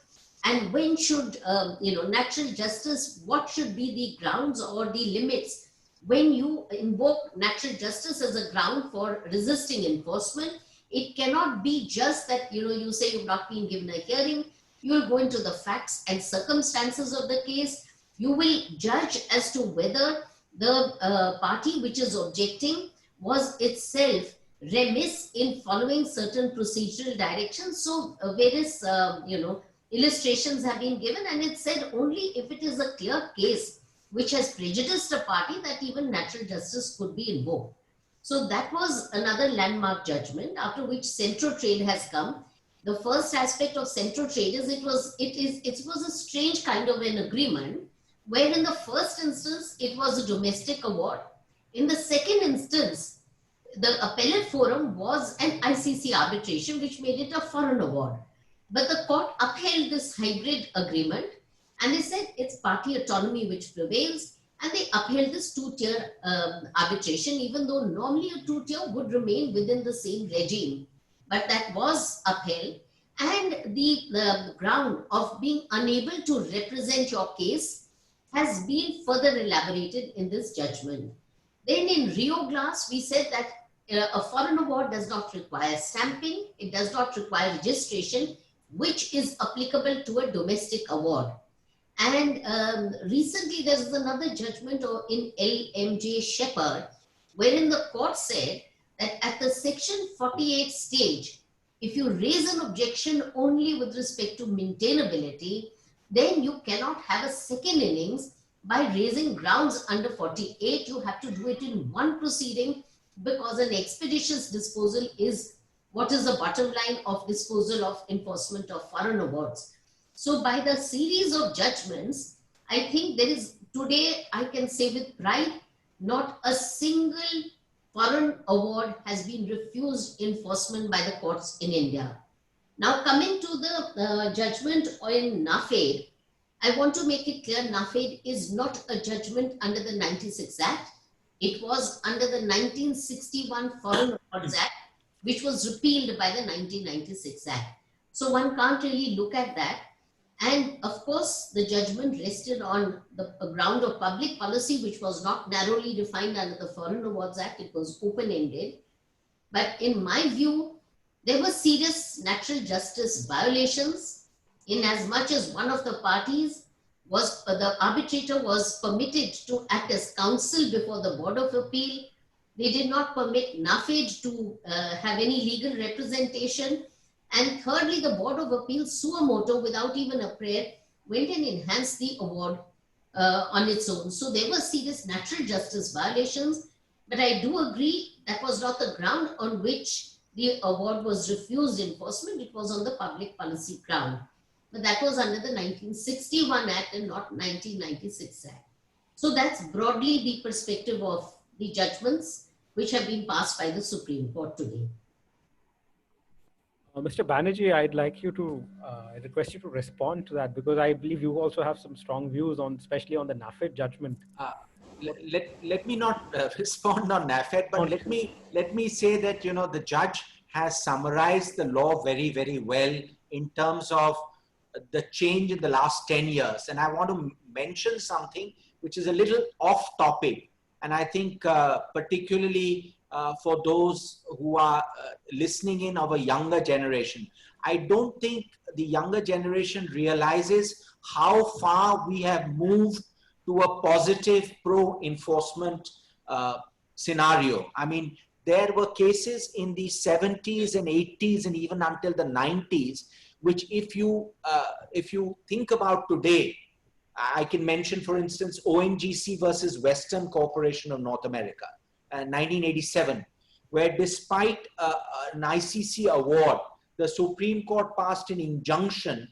and when should, natural justice, what should be the grounds or the limits when you invoke natural justice as a ground for resisting enforcement. It cannot be just that, you say you've not been given a hearing. You will go into the facts and circumstances of the case. You will judge as to whether the party which is objecting was itself remiss in following certain procedural directions. So various, illustrations have been given, and it said only if it is a clear case which has prejudiced a party that even natural justice could be invoked. So that was another landmark judgment, after which central trade has come. The first aspect of central trade is it was a strange kind of an agreement, where in the first instance it was a domestic award. In the second instance, the appellate forum was an ICC arbitration, which made it a foreign award. But the court upheld this hybrid agreement, and they said it's party autonomy which prevails, and they upheld this two-tier arbitration, even though normally a two-tier would remain within the same regime. But that was upheld, and the ground of being unable to represent your case has been further elaborated in this judgment. Then in Rio Glass, we said that a foreign award does not require stamping, it does not require registration, which is applicable to a domestic award. And recently there was another judgment in LMJ Shepherd, wherein the court said that at the section 48 stage, if you raise an objection only with respect to maintainability, then you cannot have a second innings by raising grounds under 48. You have to do it in one proceeding, because an expeditious disposal is what is the bottom line of disposal of enforcement of foreign awards. So by the series of judgments, I think there is today, I can say with pride, not a single foreign award has been refused enforcement by the courts in India. Now coming to the judgment in NAFED, I want to make it clear, NAFED is not a judgment under the 96 Act. It was under the 1961 Foreign Awards Act, which was repealed by the 1996 Act. So one can't really look at that. And of course, the judgment rested on the ground of public policy, which was not narrowly defined under the Foreign Awards Act. It was open-ended. But in my view, there were serious natural justice violations in as much as one of the parties was, the arbitrator was permitted to act as counsel before the Board of Appeal. They did not permit NAFED to have any legal representation. And thirdly, the Board of Appeal, sua moto, without even a prayer, went and enhanced the award on its own. So there were serious natural justice violations. But I do agree that was not the ground on which the award was refused enforcement. It was on the public policy ground. But that was under the 1961 Act and not 1996 Act. So that's broadly the perspective of the judgments which have been passed by the Supreme Court today. Mr. Banerjee, I'd like you to request you to respond to that, because I believe you also have some strong views on, especially on the NAFED judgment. Let me not respond on NAFED, but let me say that, you know, the judge has summarized the law very, very well in terms of the change in the last 10 years. And I want to mention something which is a little off topic. And I think particularly for those who are listening in of a younger generation, I don't think the younger generation realizes how far we have moved to a positive pro-enforcement scenario. I mean, there were cases in the 70s and 80s and even until the 90s, which if you think about today, I can mention, for instance, ONGC versus Western Corporation of North America, 1987, where despite an ICC award, the Supreme Court passed an injunction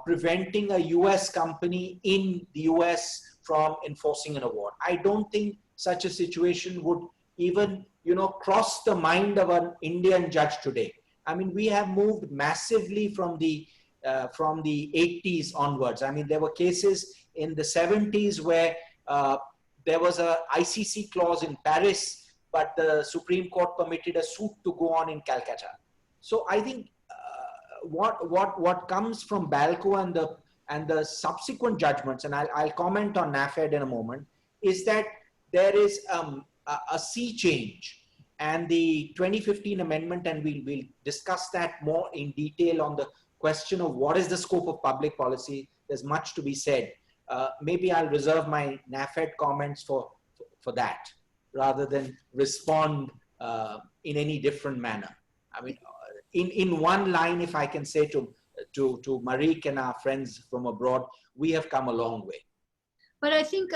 preventing a US company in the US from enforcing an award. I don't think such a situation would even, you know, cross the mind of an Indian judge today. I mean, we have moved massively from the 80s onwards. I mean, there were cases in the 70s where there was a ICC clause in Paris, but the Supreme Court permitted a suit to go on in Calcutta. So I think what comes from Balco and the subsequent judgments, and I'll comment on NAFED in a moment, is that there is a sea change. And the 2015 amendment, and we'll discuss that more in detail on the question of what is the scope of public policy. There's much to be said. Maybe I'll reserve my NAFED comments for that, rather than respond in any different manner. I mean, in one line, if I can say to Marik and our friends from abroad, we have come a long way. But I think,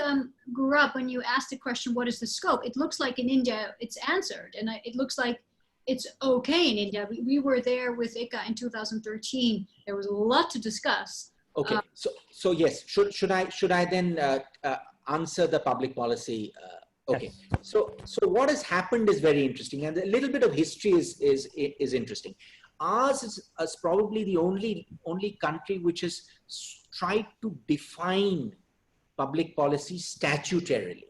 Gaurav, when you asked the question, what is the scope? It looks like in India, it's answered. And it looks like it's okay in India. We were there with ICA in 2013. There was a lot to discuss. Okay, so yes, should I then answer the public policy? Okay, yes. So what has happened is very interesting, and a little bit of history is interesting. Ours is probably the only country which has tried to define public policy statutorily.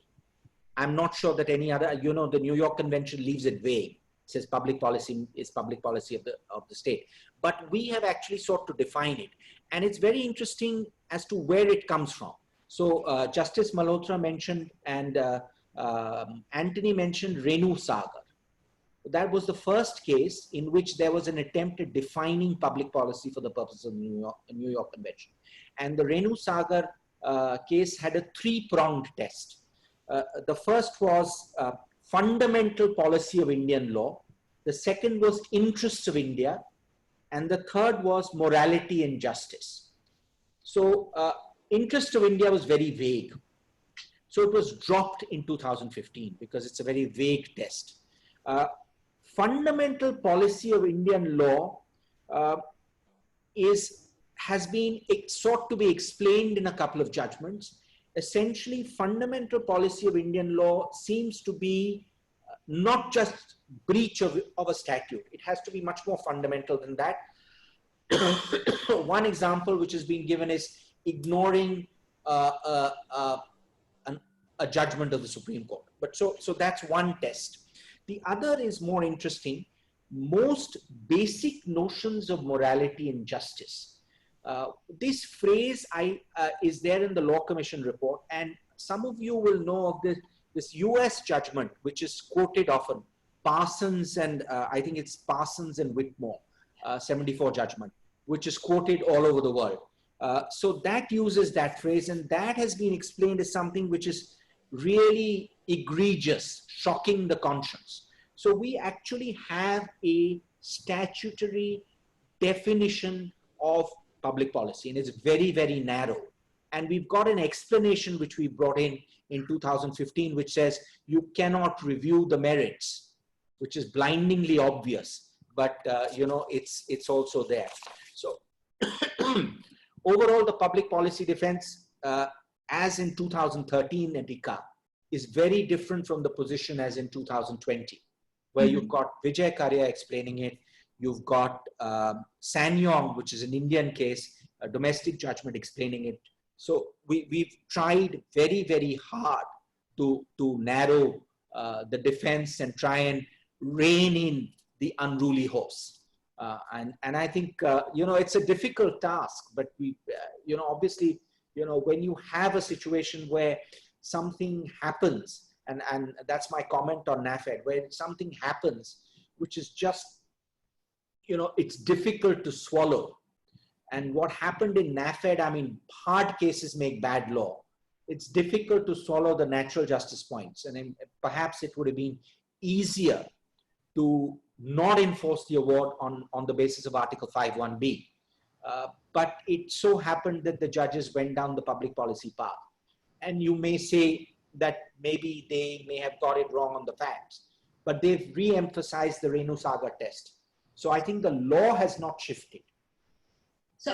I'm not sure that any other, you know, the New York Convention leaves it vague. It says public policy is public policy of the state. But we have actually sought to define it. And it's very interesting as to where it comes from. So Justice Malhotra mentioned, and Anthony mentioned Renu Sagar. That was the first case in which there was an attempt at defining public policy for the purpose of the New York Convention. And the Renu Sagar case had a three-pronged test. The first was fundamental policy of Indian law. The second was interests of India. And the third was morality and justice. So interest of India was very vague. So it was dropped in 2015 because it's a very vague test. Fundamental policy of Indian law has been sought to be explained in a couple of judgments. Essentially, fundamental policy of Indian law seems to be not just breach of a statute. It has to be much more fundamental than that. One example which has been given is ignoring a judgment of the Supreme Court. But so that's one test. The other is more interesting. Most basic notions of morality and justice. This phrase is there in the Law Commission report, and some of you will know of this US judgment, which is quoted often, Parsons and I think it's Parsons and Whitmore, 74 judgment, which is quoted all over the world. So that uses that phrase, and that has been explained as something which is really egregious, shocking the conscience. So we actually have a statutory definition of public policy, and it's very, very narrow. And we've got an explanation which we brought in 2015, which says you cannot review the merits, which is blindingly obvious, but you know, it's also there. So overall, the public policy defense, as in 2013 at ICA, is very different from the position as in 2020, where you've got Vijay Karya explaining it. You've got Sanyong, which is an Indian case, a domestic judgment explaining it. So we've tried very, very hard to narrow the defense and try and rein in the unruly horse. And I think, you know, it's a difficult task, but we, you know, obviously, you know, when you have a situation where something happens, and that's my comment on NAFED, where something happens, which is just, you know, it's difficult to swallow. And what happened in NAFED, I mean, hard cases make bad law. It's difficult to swallow the natural justice points. And then perhaps it would have been easier to not enforce the award on the basis of Article 5(1)(b). But it so happened that the judges went down the public policy path. And you may say that maybe they may have got it wrong on the facts, but they've re-emphasized the Renu Sagar test. So I think the law has not shifted. So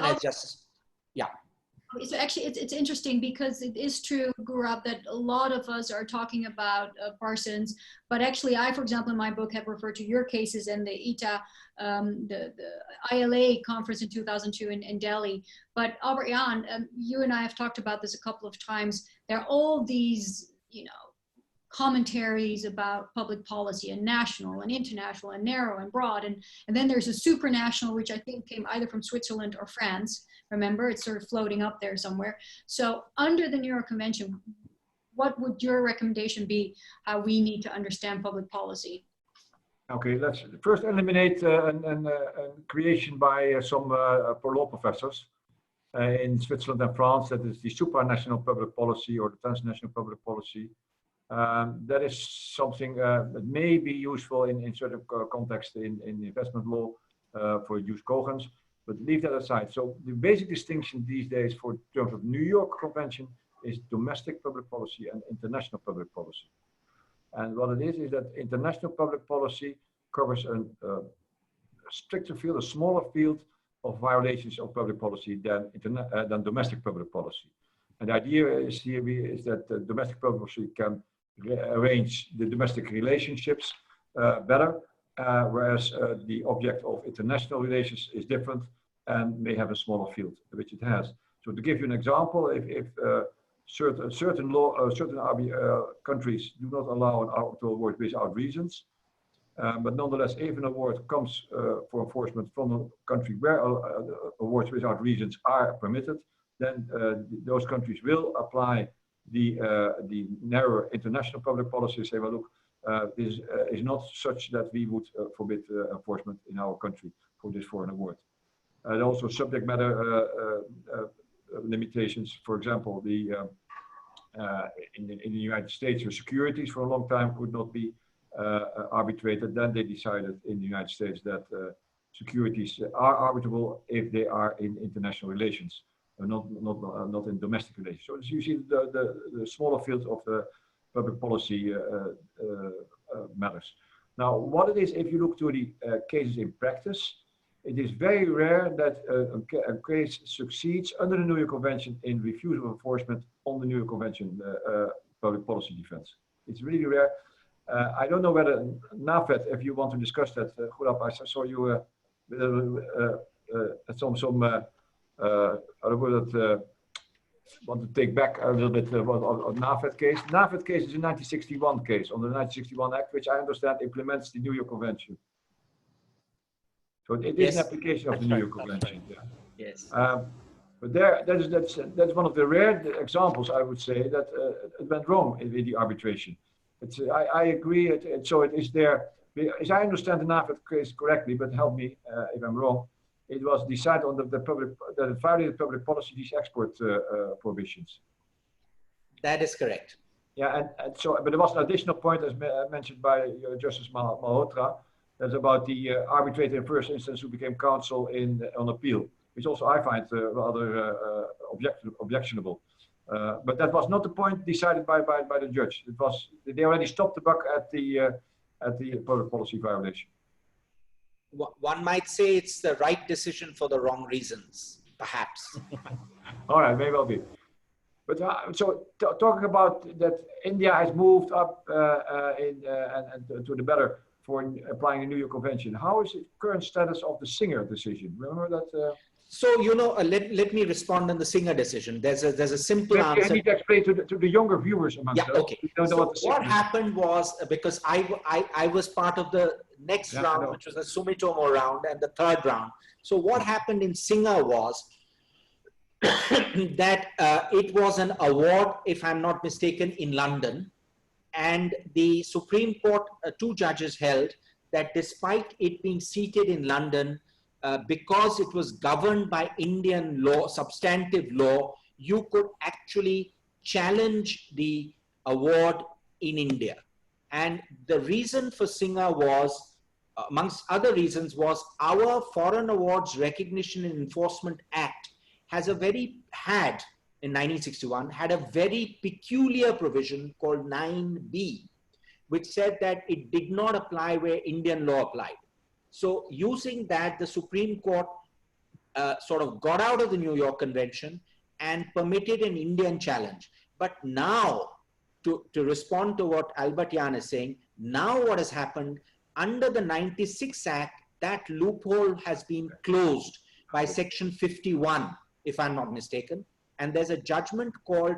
So actually, it's interesting because it is true, Gaurav, that a lot of us are talking about Parsons, but actually I, for example, in my book have referred to your cases and the ITA, the ILA conference in 2002 in Delhi. But Albert Jan, you and I have talked about this a couple of times. There are all these, you know, commentaries about public policy and national and international and narrow and broad. And then there's a supranational, which I think came either from Switzerland or France. Remember, it's sort of floating up there somewhere. So under the New York Convention, what would your recommendation be how we need to understand public policy? Okay, let's first eliminate a creation by some law professors in Switzerland and France, that is the supranational public policy or the transnational public policy. That is something that may be useful in certain contexts in investment law for use cogens, but leave that aside. So the basic distinction these days for terms of New York Convention is domestic public policy and international public policy. And what it is that international public policy covers a stricter field, a smaller field of violations of public policy than domestic public policy. And the idea is here is that domestic public policy can arrange the domestic relationships better, whereas the object of international relations is different and may have a smaller field, which it has. So to give you an example, if certain countries do not allow an arbitral award without reasons, but nonetheless, if an award comes for enforcement from a country where awards without reasons are permitted, then those countries will apply the narrower international public policy and say, well, look, this is not such that we would forbid enforcement in our country for this foreign award. And also subject matter limitations. For example, in the United States, where securities for a long time could not be arbitrated. Then they decided in the United States that securities are arbitrable if they are in international relations, not in domestic relations. So you see the smaller field of the public policy matters. Now, what it is, if you look to the cases in practice, it is very rare that a case succeeds under the New York Convention in refusal of enforcement on the New York Convention public policy defense. It's really rare. I don't know whether NAFED, if you want to discuss that, Gaurav, I saw you some want to take back a little bit on NAVET case. NAVET case is a 1961 case on the 1961 Act, which I understand implements the New York Convention. So it is an application of the New York Convention. Right. Yeah. Yes. But that's one of the rare examples, I would say, that it went wrong in the arbitration. I agree. So it is there. As I understand the NAVET case correctly, but help me if I'm wrong. It was decided on the public that it violated public policy, these export provisions. That is correct. Yeah, and so, but there was an additional point as mentioned by Justice Malhotra. That's about the arbitrator in first instance who became counsel on appeal, which also I find rather objectionable. But that was not the point decided by the judge. It was they already stopped the buck at the public policy violation. One might say it's the right decision for the wrong reasons, perhaps. All right, may well be. But so talking about that, India has moved up and to the better for applying the New York Convention. How is the current status of the Singer decision? Remember that? So, you know, let me respond on the Singer decision. There's a simple answer. I need to explain to the younger viewers amongst us. Okay. So what happened was, because I was part of the next round, which was the Sumitomo round and the third round. So what happened in Singer was that it was an award, if I'm not mistaken, in London. And the Supreme Court, two judges held that despite it being seated in London, because it was governed by Indian law, substantive law, you could actually challenge the award in India. And the reason for Singer was, amongst other reasons, was our Foreign Awards Recognition and Enforcement Act in 1961, had a very peculiar provision called 9B, which said that it did not apply where Indian law applied. So using that, the Supreme Court sort of got out of the New York Convention and permitted an Indian challenge. But now, to respond to what Albert Jan is saying, now what has happened, under the 96 Act, that loophole has been closed by Section 51, if I'm not mistaken. And there's a judgment called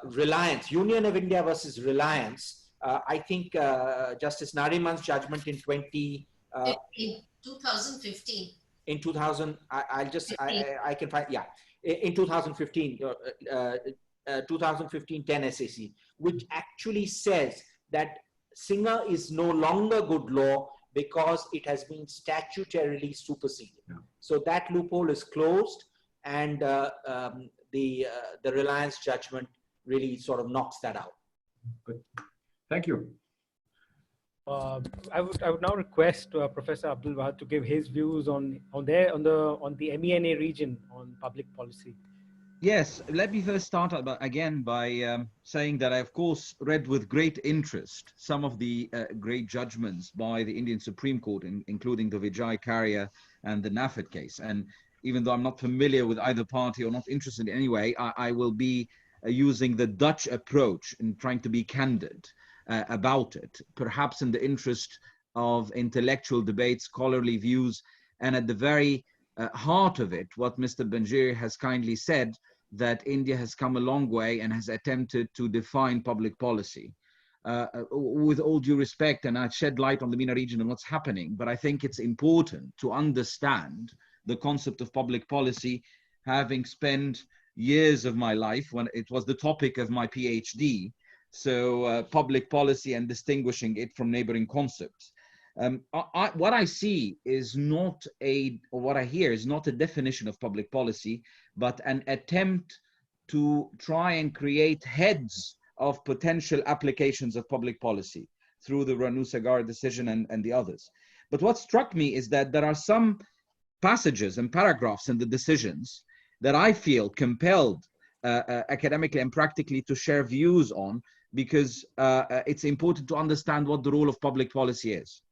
Reliance, Union of India versus Reliance. I think Justice Nariman's judgment in 2015. In 2000, I can find, yeah, in 2015, 2015 10 SAC, which actually says that Singer is no longer good law because it has been statutorily superseded. Yeah. So that loophole is closed, and the Reliance judgment really sort of knocks that out. Good. Thank you. I would now request Professor Abdul Wahab to give his views on the MENA region on public policy. Yes, let me first start again by saying that I, of course, read with great interest some of the great judgments by the Indian Supreme Court, including the Vijay Karya and the NAVET case. And even though I'm not familiar with either party or not interested in any way, I will be using the Dutch approach in trying to be candid about it, perhaps in the interest of intellectual debate, scholarly views, and at the very heart of it, what Mr. Benjir has kindly said, that India has come a long way and has attempted to define public policy. With all due respect, and I shed light on the MENA region and what's happening, but I think it's important to understand the concept of public policy, having spent years of my life when it was the topic of my PhD. So public policy and distinguishing it from neighboring concepts. What I see is not or what I hear is not a definition of public policy, but an attempt to try and create heads of potential applications of public policy through the Ranu Sagar decision and the others. But what struck me is that there are some passages and paragraphs in the decisions that I feel compelled academically and practically to share views on, because it's important to understand what the role of public policy is.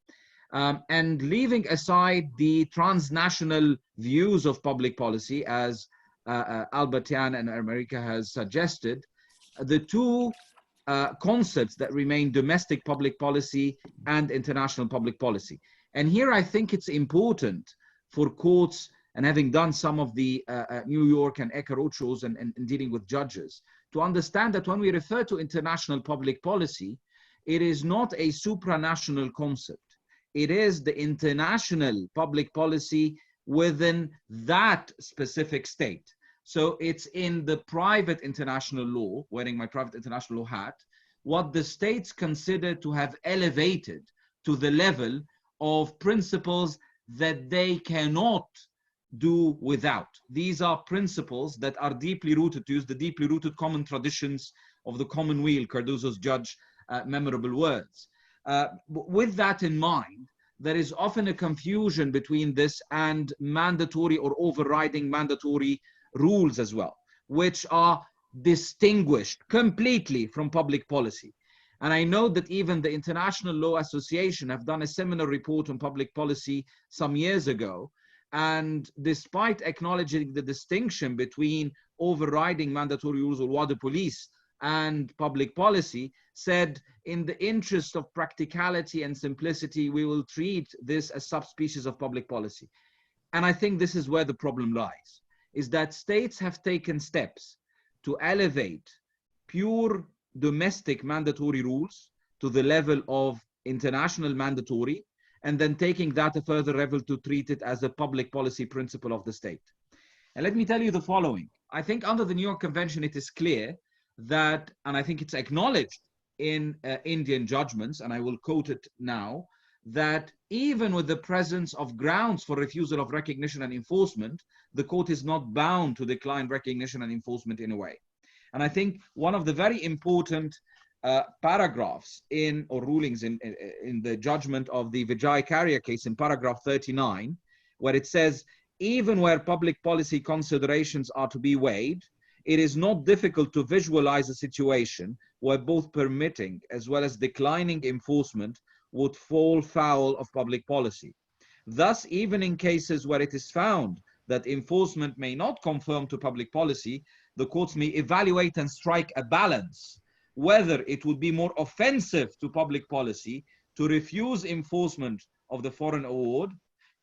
And leaving aside the transnational views of public policy, as Albert Jan and America has suggested, the two concepts that remain domestic public policy and international public policy. And here I think it's important for courts and having done some of the New York and ECHA roadshows and dealing with judges, to understand that when we refer to international public policy, it is not a supranational concept. It is the international public policy within that specific state. So it's in the private international law, wearing my private international law hat, what the states consider to have elevated to the level of principles that they cannot do without. These are principles that are deeply rooted, to use the deeply rooted common traditions of the commonweal, Cardozo's judge, memorable words. With that in mind, there is often a confusion between this and mandatory or overriding mandatory rules as well, which are distinguished completely from public policy. And I know that even the International Law Association have done a seminar report on public policy some years ago. And despite acknowledging the distinction between overriding mandatory rules or loi de police and public policy, said in the interest of practicality and simplicity, we will treat this as subspecies of public policy. And I think this is where the problem lies, is that states have taken steps to elevate pure domestic mandatory rules to the level of international mandatory, and then taking that a further level to treat it as a public policy principle of the state. And let me tell you the following. I think under the New York Convention, it is clear that, and I think it's acknowledged in Indian judgments, and I will quote it now, that even with the presence of grounds for refusal of recognition and enforcement, the court is not bound to decline recognition and enforcement in a way. And I think one of the very important paragraphs in, or rulings in the judgment of the Vijay Carrier case in paragraph 39, where it says, even where public policy considerations are to be weighed, it is not difficult to visualize a situation where both permitting as well as declining enforcement would fall foul of public policy. Thus, even in cases where it is found that enforcement may not conform to public policy, the courts may evaluate and strike a balance whether it would be more offensive to public policy to refuse enforcement of the foreign award,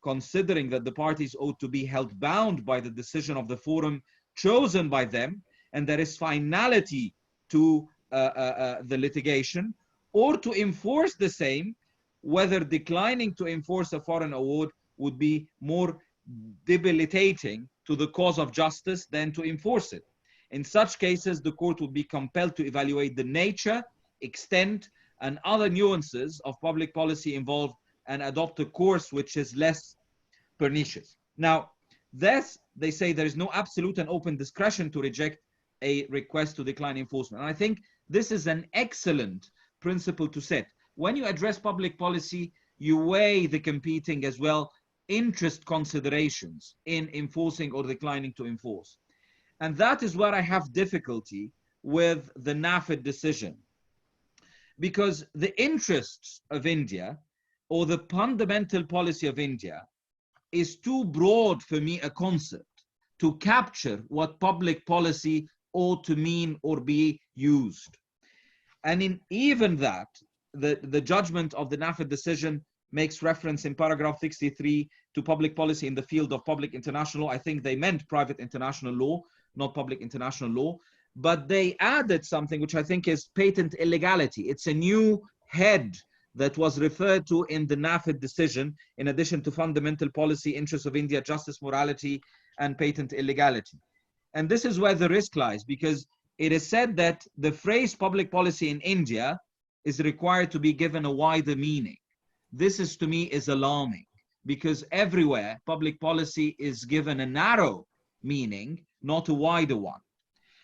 considering that the parties ought to be held bound by the decision of the forum chosen by them, and there is finality to the litigation, or to enforce the same, whether declining to enforce a foreign award would be more debilitating to the cause of justice than to enforce it. In such cases, the court would be compelled to evaluate the nature, extent, and other nuances of public policy involved and adopt a course which is less pernicious. Now, thus, they say there is no absolute and open discretion to reject a request to decline enforcement. And I think this is an excellent principle to set. When you address public policy, you weigh the competing as well interest considerations in enforcing or declining to enforce. And that is where I have difficulty with the NAFID decision, because the interests of India or the fundamental policy of India is too broad for me a concept to capture what public policy ought to mean or be used. And in even that, the judgment of the NAFID decision makes reference in paragraph 63 to public policy in the field of public international law. I think they meant private international law, not public international law, but they added something which I think is patent illegality. It's a new head that was referred to in the NAFID decision, in addition to fundamental policy, interests of India, justice, morality, and patent illegality. And this is where the risk lies, because it is said that the phrase public policy in India is required to be given a wider meaning. This is, to me, is alarming, because everywhere public policy is given a narrow meaning, not a wider one.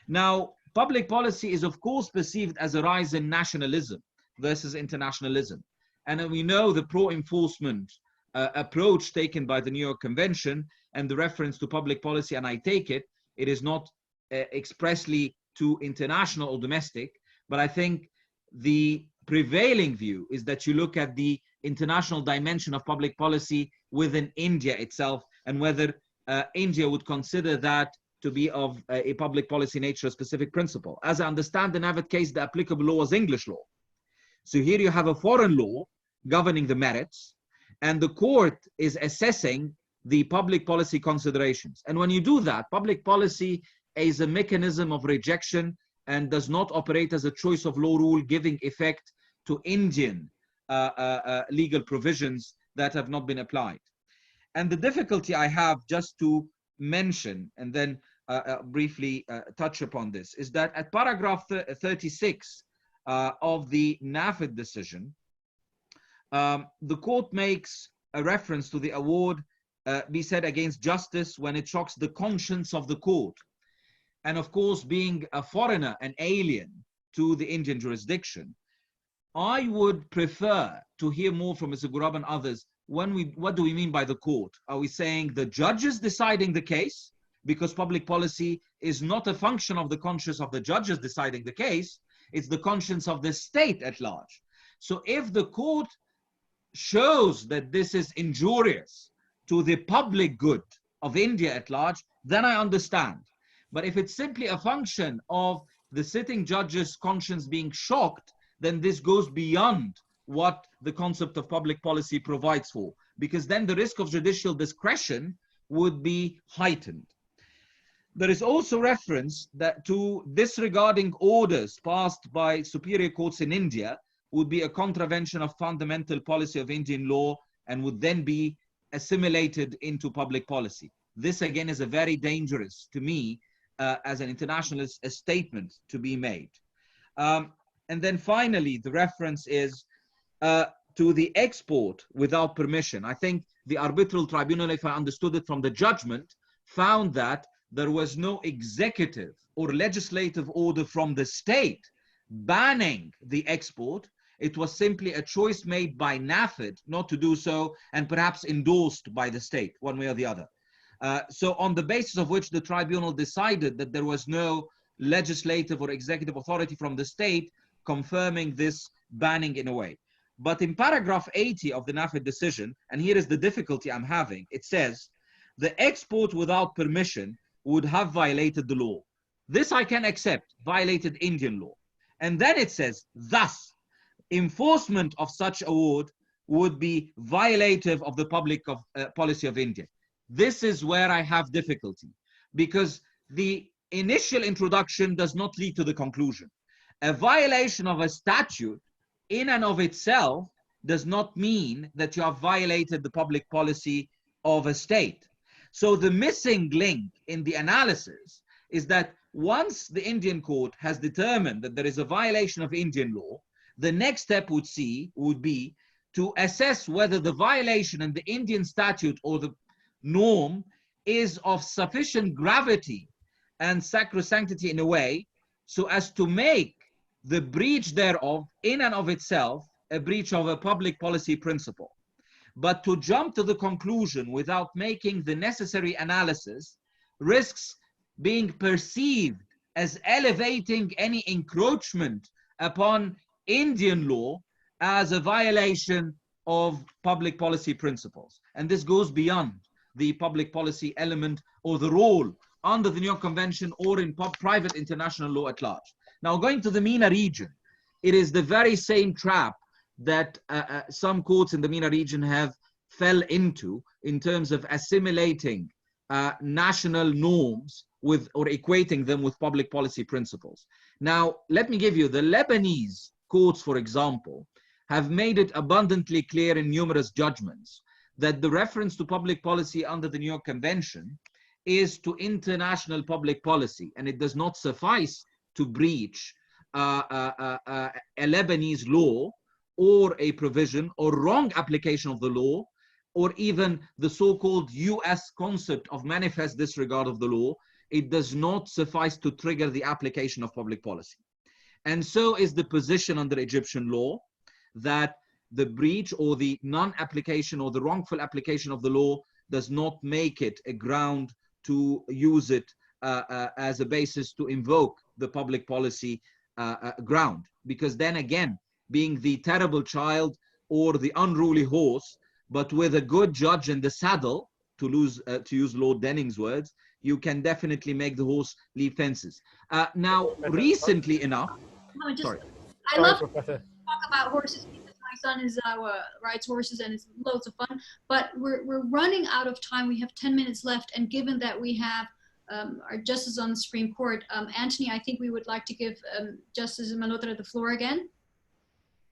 Now, public policy is of course perceived as a rise in nationalism versus internationalism. And we know the pro-enforcement approach taken by the New York Convention and the reference to public policy, and I take it, it is not expressly to international or domestic, but I think the prevailing view is that you look at the international dimension of public policy within India itself, and whether India would consider that to be of a public policy nature, a specific principle. As I understand the NAVID case, the applicable law was English law. So here you have a foreign law governing the merits, and the court is assessing the public policy considerations. And when you do that, public policy is a mechanism of rejection and does not operate as a choice of law rule giving effect to Indian legal provisions that have not been applied. And the difficulty I have, just to mention and then briefly touch upon this, is that at paragraph 36 of the NAFID decision, the court makes a reference to the award be said against justice when it shocks the conscience of the court. And of course, being a foreigner, an alien to the Indian jurisdiction, I would prefer to hear more from Mr. Gurab and others. What do we mean by the court? Are we saying the judges deciding the case? Because public policy is not a function of the conscience of the judges deciding the case, it's the conscience of the state at large. So if the court shows that this is injurious to the public good of India at large, then I understand. But if it's simply a function of the sitting judge's conscience being shocked, then this goes beyond what the concept of public policy provides for, because then the risk of judicial discretion would be heightened. There is also reference that to disregarding orders passed by superior courts in India would be a contravention of fundamental policy of Indian law and would then be assimilated into public policy. This again is a very dangerous, to me, as an internationalist, a statement to be made. And then finally, the reference is to the export without permission. I think the arbitral tribunal, if I understood it from the judgment, found that there was no executive or legislative order from the state banning the export. It was simply a choice made by NAFID not to do so, and perhaps endorsed by the state, one way or the other. So on the basis of which the tribunal decided that there was no legislative or executive authority from the state confirming this banning in a way. But in paragraph 80 of the NAFID decision, and here is the difficulty I'm having, it says, the export without permission would have violated the law. This I can accept, violated Indian law. And then it says, thus, enforcement of such award would be violative of the public policy of India. This is where I have difficulty, because the initial introduction does not lead to the conclusion. A violation of a statute in and of itself does not mean that you have violated the public policy of a state. So the missing link in the analysis is that once the Indian court has determined that there is a violation of Indian law, the next step would be to assess whether the violation in the Indian statute or the norm is of sufficient gravity and sacrosanctity in a way so as to make the breach thereof in and of itself a breach of a public policy principle. But to jump to the conclusion without making the necessary analysis risks being perceived as elevating any encroachment upon Indian law as a violation of public policy principles. And this goes beyond the public policy element or the role under the New York Convention or in private international law at large. Now, going to the MENA region, it is the very same trap that some courts in the MENA region have fell into in terms of assimilating national norms with or equating them with public policy principles. Now, let me give you the Lebanese courts, for example, have made it abundantly clear in numerous judgments that the reference to public policy under the New York Convention is to international public policy, and it does not suffice to breach a Lebanese law or a provision or wrong application of the law, or even the so-called US concept of manifest disregard of the law. It does not suffice to trigger the application of public policy. And so is the position under Egyptian law, that the breach or the non-application or the wrongful application of the law does not make it a ground to use it as a basis to invoke the public policy ground. Because then again, being the terrible child or the unruly horse, but with a good judge in the saddle, to use Lord Denning's words, you can definitely make the horse leap fences. Now, recently enough, No, just, sorry. I love to talk about horses because Pakistan is our rights horses and it's loads of fun, but we're running out of time. We have 10 minutes left, and given that we have our justice on the Supreme Court, Anthony, I think we would like to give Justice Malhotra the floor again.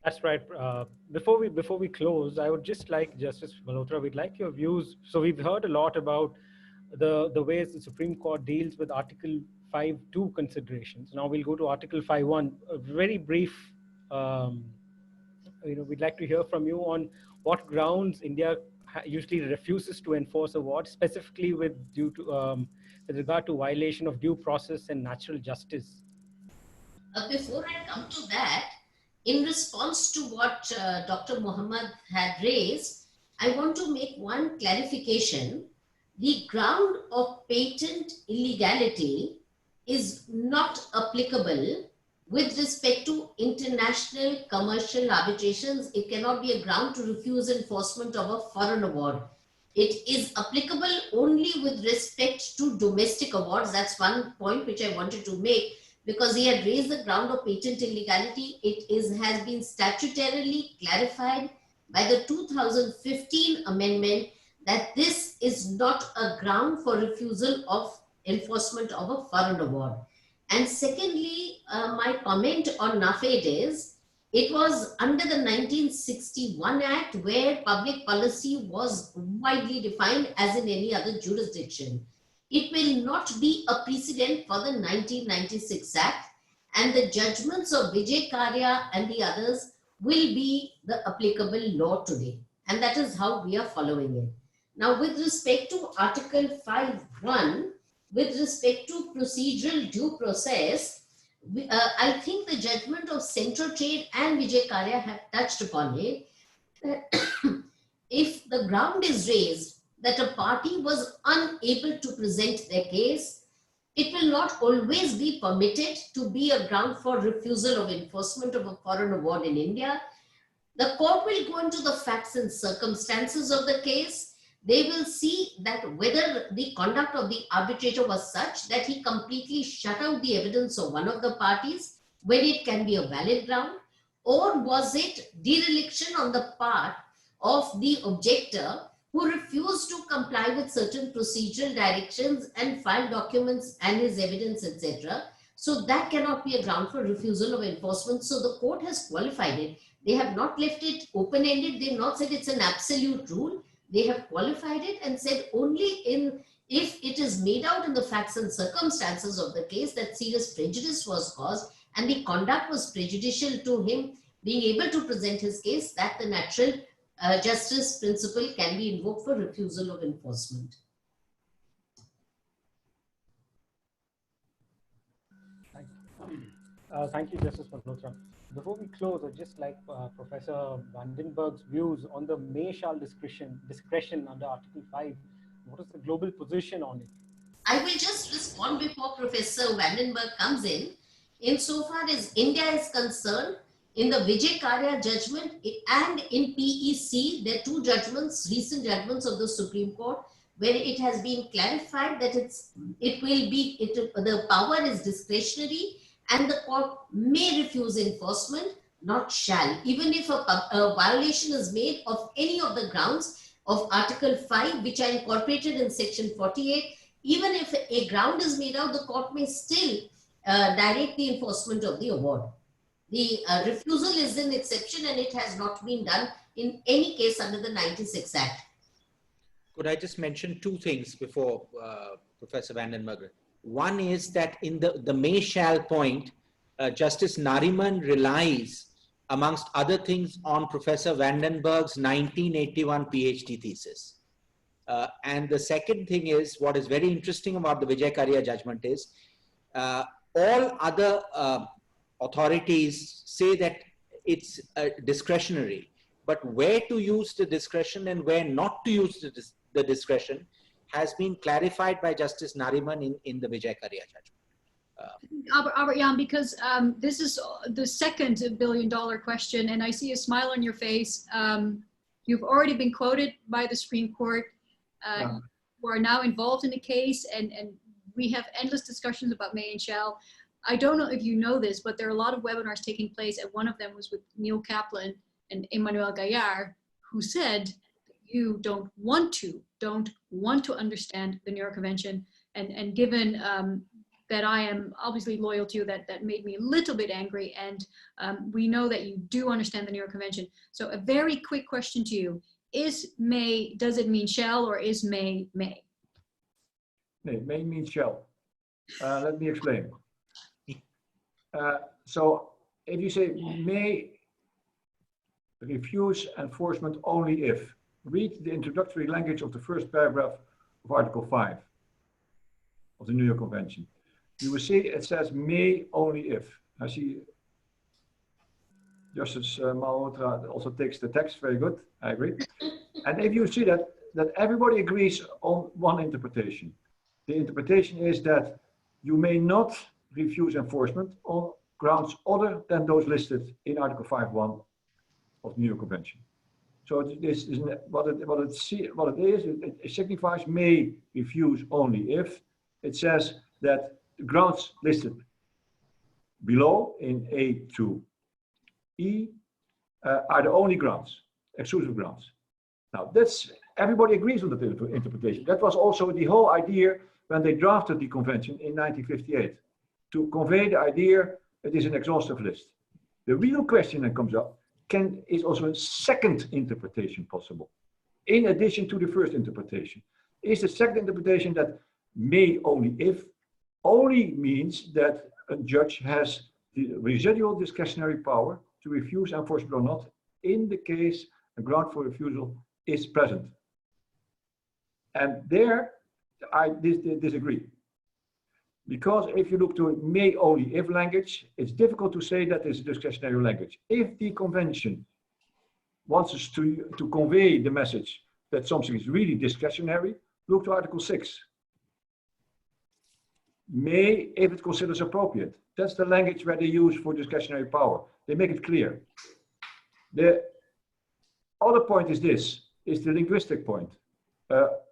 That's right. Before we close, I would just like, Justice Malhotra, we'd like your views. So we've heard a lot about the ways the Supreme Court deals with Article 5.2 considerations. Now we'll go to Article 5.1. A very brief, we'd like to hear from you on what grounds India usually refuses to enforce awards, specifically with regard to violation of due process and natural justice. Before I come to that, in response to what Dr. Mohammed had raised, I want to make one clarification. The ground of patent illegality is not applicable with respect to international commercial arbitrations. It cannot be a ground to refuse enforcement of a foreign award. It is applicable only with respect to domestic awards. That's one point which I wanted to make, because he had raised the ground of patent illegality. Has been statutorily clarified by the 2015 amendment that this is not a ground for refusal of enforcement of a foreign award. And secondly, my comment on NAFED is, it was under the 1961 Act where public policy was widely defined as in any other jurisdiction. It will not be a precedent for the 1996 Act, and the judgments of Vijay Karya and the others will be the applicable law today. And that is how we are following it. Now, with respect to Article 5.1, with respect to procedural due process, I think the judgment of Central Trade and Vijay Karya have touched upon it. If the ground is raised that a party was unable to present their case, it will not always be permitted to be a ground for refusal of enforcement of a foreign award in India. The court will go into the facts and circumstances of the case. They will see that whether the conduct of the arbitrator was such that he completely shut out the evidence of one of the parties when it can be a valid ground, or was it dereliction on the part of the objector who refused to comply with certain procedural directions and file documents and his evidence, etc. So that cannot be a ground for refusal of enforcement. So the court has qualified it. They have not left it open-ended. They have not said it's an absolute rule. They have qualified it and said only if it is made out in the facts and circumstances of the case that serious prejudice was caused and the conduct was prejudicial to him being able to present his case, that the natural justice principle can be invoked for refusal of enforcement. Thank you, Justice Malhotra. Before we close, I'd just like Professor Vandenberg's views on the may-shall discretion under Article 5. What is the global position on it? I will just respond before Professor Vandenberg comes in. Insofar as India is concerned, in the Vijay Karya judgment and in PEC, there are two judgments, recent judgments of the Supreme Court, where it has been clarified that the power is discretionary and the court may refuse enforcement, not shall. Even if a violation is made of any of the grounds of Article 5, which are incorporated in Section 48, even if a ground is made out, the court may still direct the enforcement of the award. The refusal is an exception and it has not been done in any case under the 96 Act. Could I just mention two things before Professor Vandenberg? One is that in the may-shall point, Justice Nariman relies, amongst other things, on Professor Vandenberg's 1981 PhD thesis. And the second thing is, what is very interesting about the Vijay Karya judgment is, all other authorities say that it's discretionary, but where to use the discretion and where not to use the discretion has been clarified by Justice Nariman in the Vijay Karya judgment. Albert Jan, because this is the second $1 billion question, and I see a smile on your face. You've already been quoted by the Supreme Court. Who are now involved in the case, and we have endless discussions about may and shall. I don't know if you know this, but there are a lot of webinars taking place, and one of them was with Neil Kaplan, and Emmanuel Gaillard, who said you don't want to understand the New York Convention, and given that I am obviously loyal to you, that made me a little bit angry, and we know that you do understand the New York Convention. So a very quick question to you: is may, does it mean shall, or is may? May means shall. Let me explain. So if you say may refuse enforcement only if, read the introductory language of the first paragraph of Article 5 of the New York Convention. You will see it says may only if. I see Justice Malhotra also takes the text, very good, I agree. And if you see that everybody agrees on one interpretation. The interpretation is that you may not refuse enforcement on grounds other than those listed in Article 5.1 of the New York Convention. So this is what it is. It signifies may refuse only if. It says that the grounds listed below in A to E are the only grounds, exclusive grounds. Now that's, everybody agrees on that interpretation. That was also the whole idea when they drafted the convention in 1958, to convey the idea it is an exhaustive list. The real question that comes up, is also a second interpretation possible, in addition to the first interpretation? Is the second interpretation that may only if only means that a judge has the residual discretionary power to refuse enforcement or not in the case a ground for refusal is present? And there I disagree. Because if you look to may only if language, it's difficult to say that it's discretionary language. If the convention wants us to convey the message that something is really discretionary, look to Article 6. May, if it considers appropriate. That's the language where they use for discretionary power. They make it clear. The other point is this, is the linguistic point.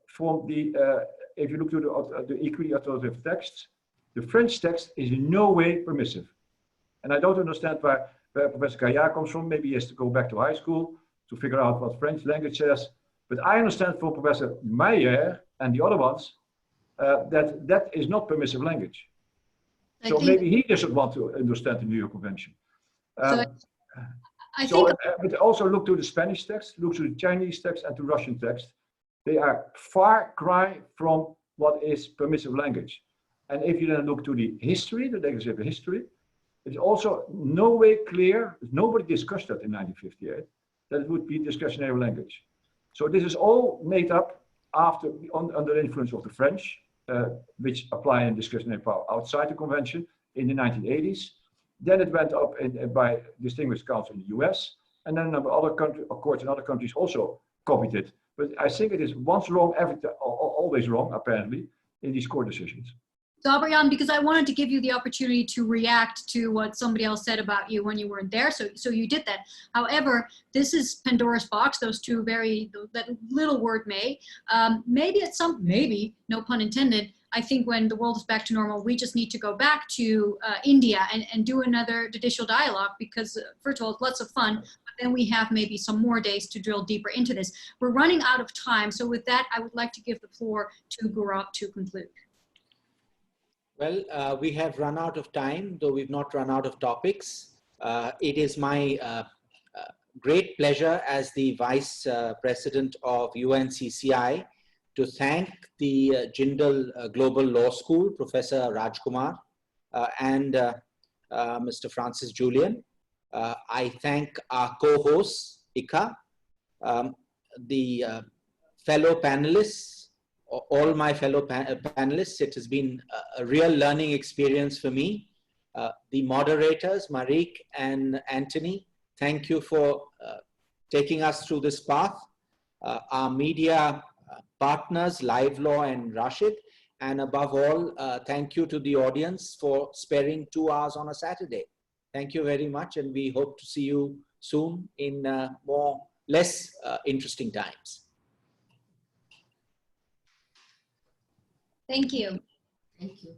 From the, if you look to the equally authoritative texts, the French text is in no way permissive. And I don't understand where Professor Gaillard comes from. Maybe he has to go back to high school to figure out what French language says. But I understand from Professor Meyer and the other ones that is not permissive language. So maybe he doesn't want to understand the New York Convention. But also look to the Spanish text, look to the Chinese text and to Russian text. They are far cry from what is permissive language. And if you then look to the history, the legislative history, it's also no way clear, nobody discussed that in 1958, that it would be discretionary language. So this is all made up after, under the influence of the French, which apply in discretionary power outside the convention in the 1980s. Then it went up by distinguished counsel in the US, and then a number of other countries, of course, in other countries also copied it. But I think it is once wrong, always wrong, apparently, in these court decisions. So, Abrian, because I wanted to give you the opportunity to react to what somebody else said about you when you weren't there, so you did that. However, this is Pandora's box, those two that little word may. Maybe, no pun intended, I think when the world is back to normal, we just need to go back to India and do another judicial dialogue because, first of all, it's lots of fun, but then we have maybe some more days to drill deeper into this. We're running out of time, so with that, I would like to give the floor to Gaurav to conclude. Well, we have run out of time, though we've not run out of topics. It is my great pleasure as the Vice President of UNCCI to thank the Jindal Global Law School, Professor Rajkumar, and Mr. Francis Julian. I thank our co-hosts, Ika, the fellow panelists, all my fellow panelists. It has been a real learning experience for me. The moderators, Marique and Anthony, thank you for taking us through this path. Our media partners, Live Law and Rashid, and above all, thank you to the audience for sparing 2 hours on a Saturday. Thank you very much, and we hope to see you soon in less interesting times. Thank you. Thank you.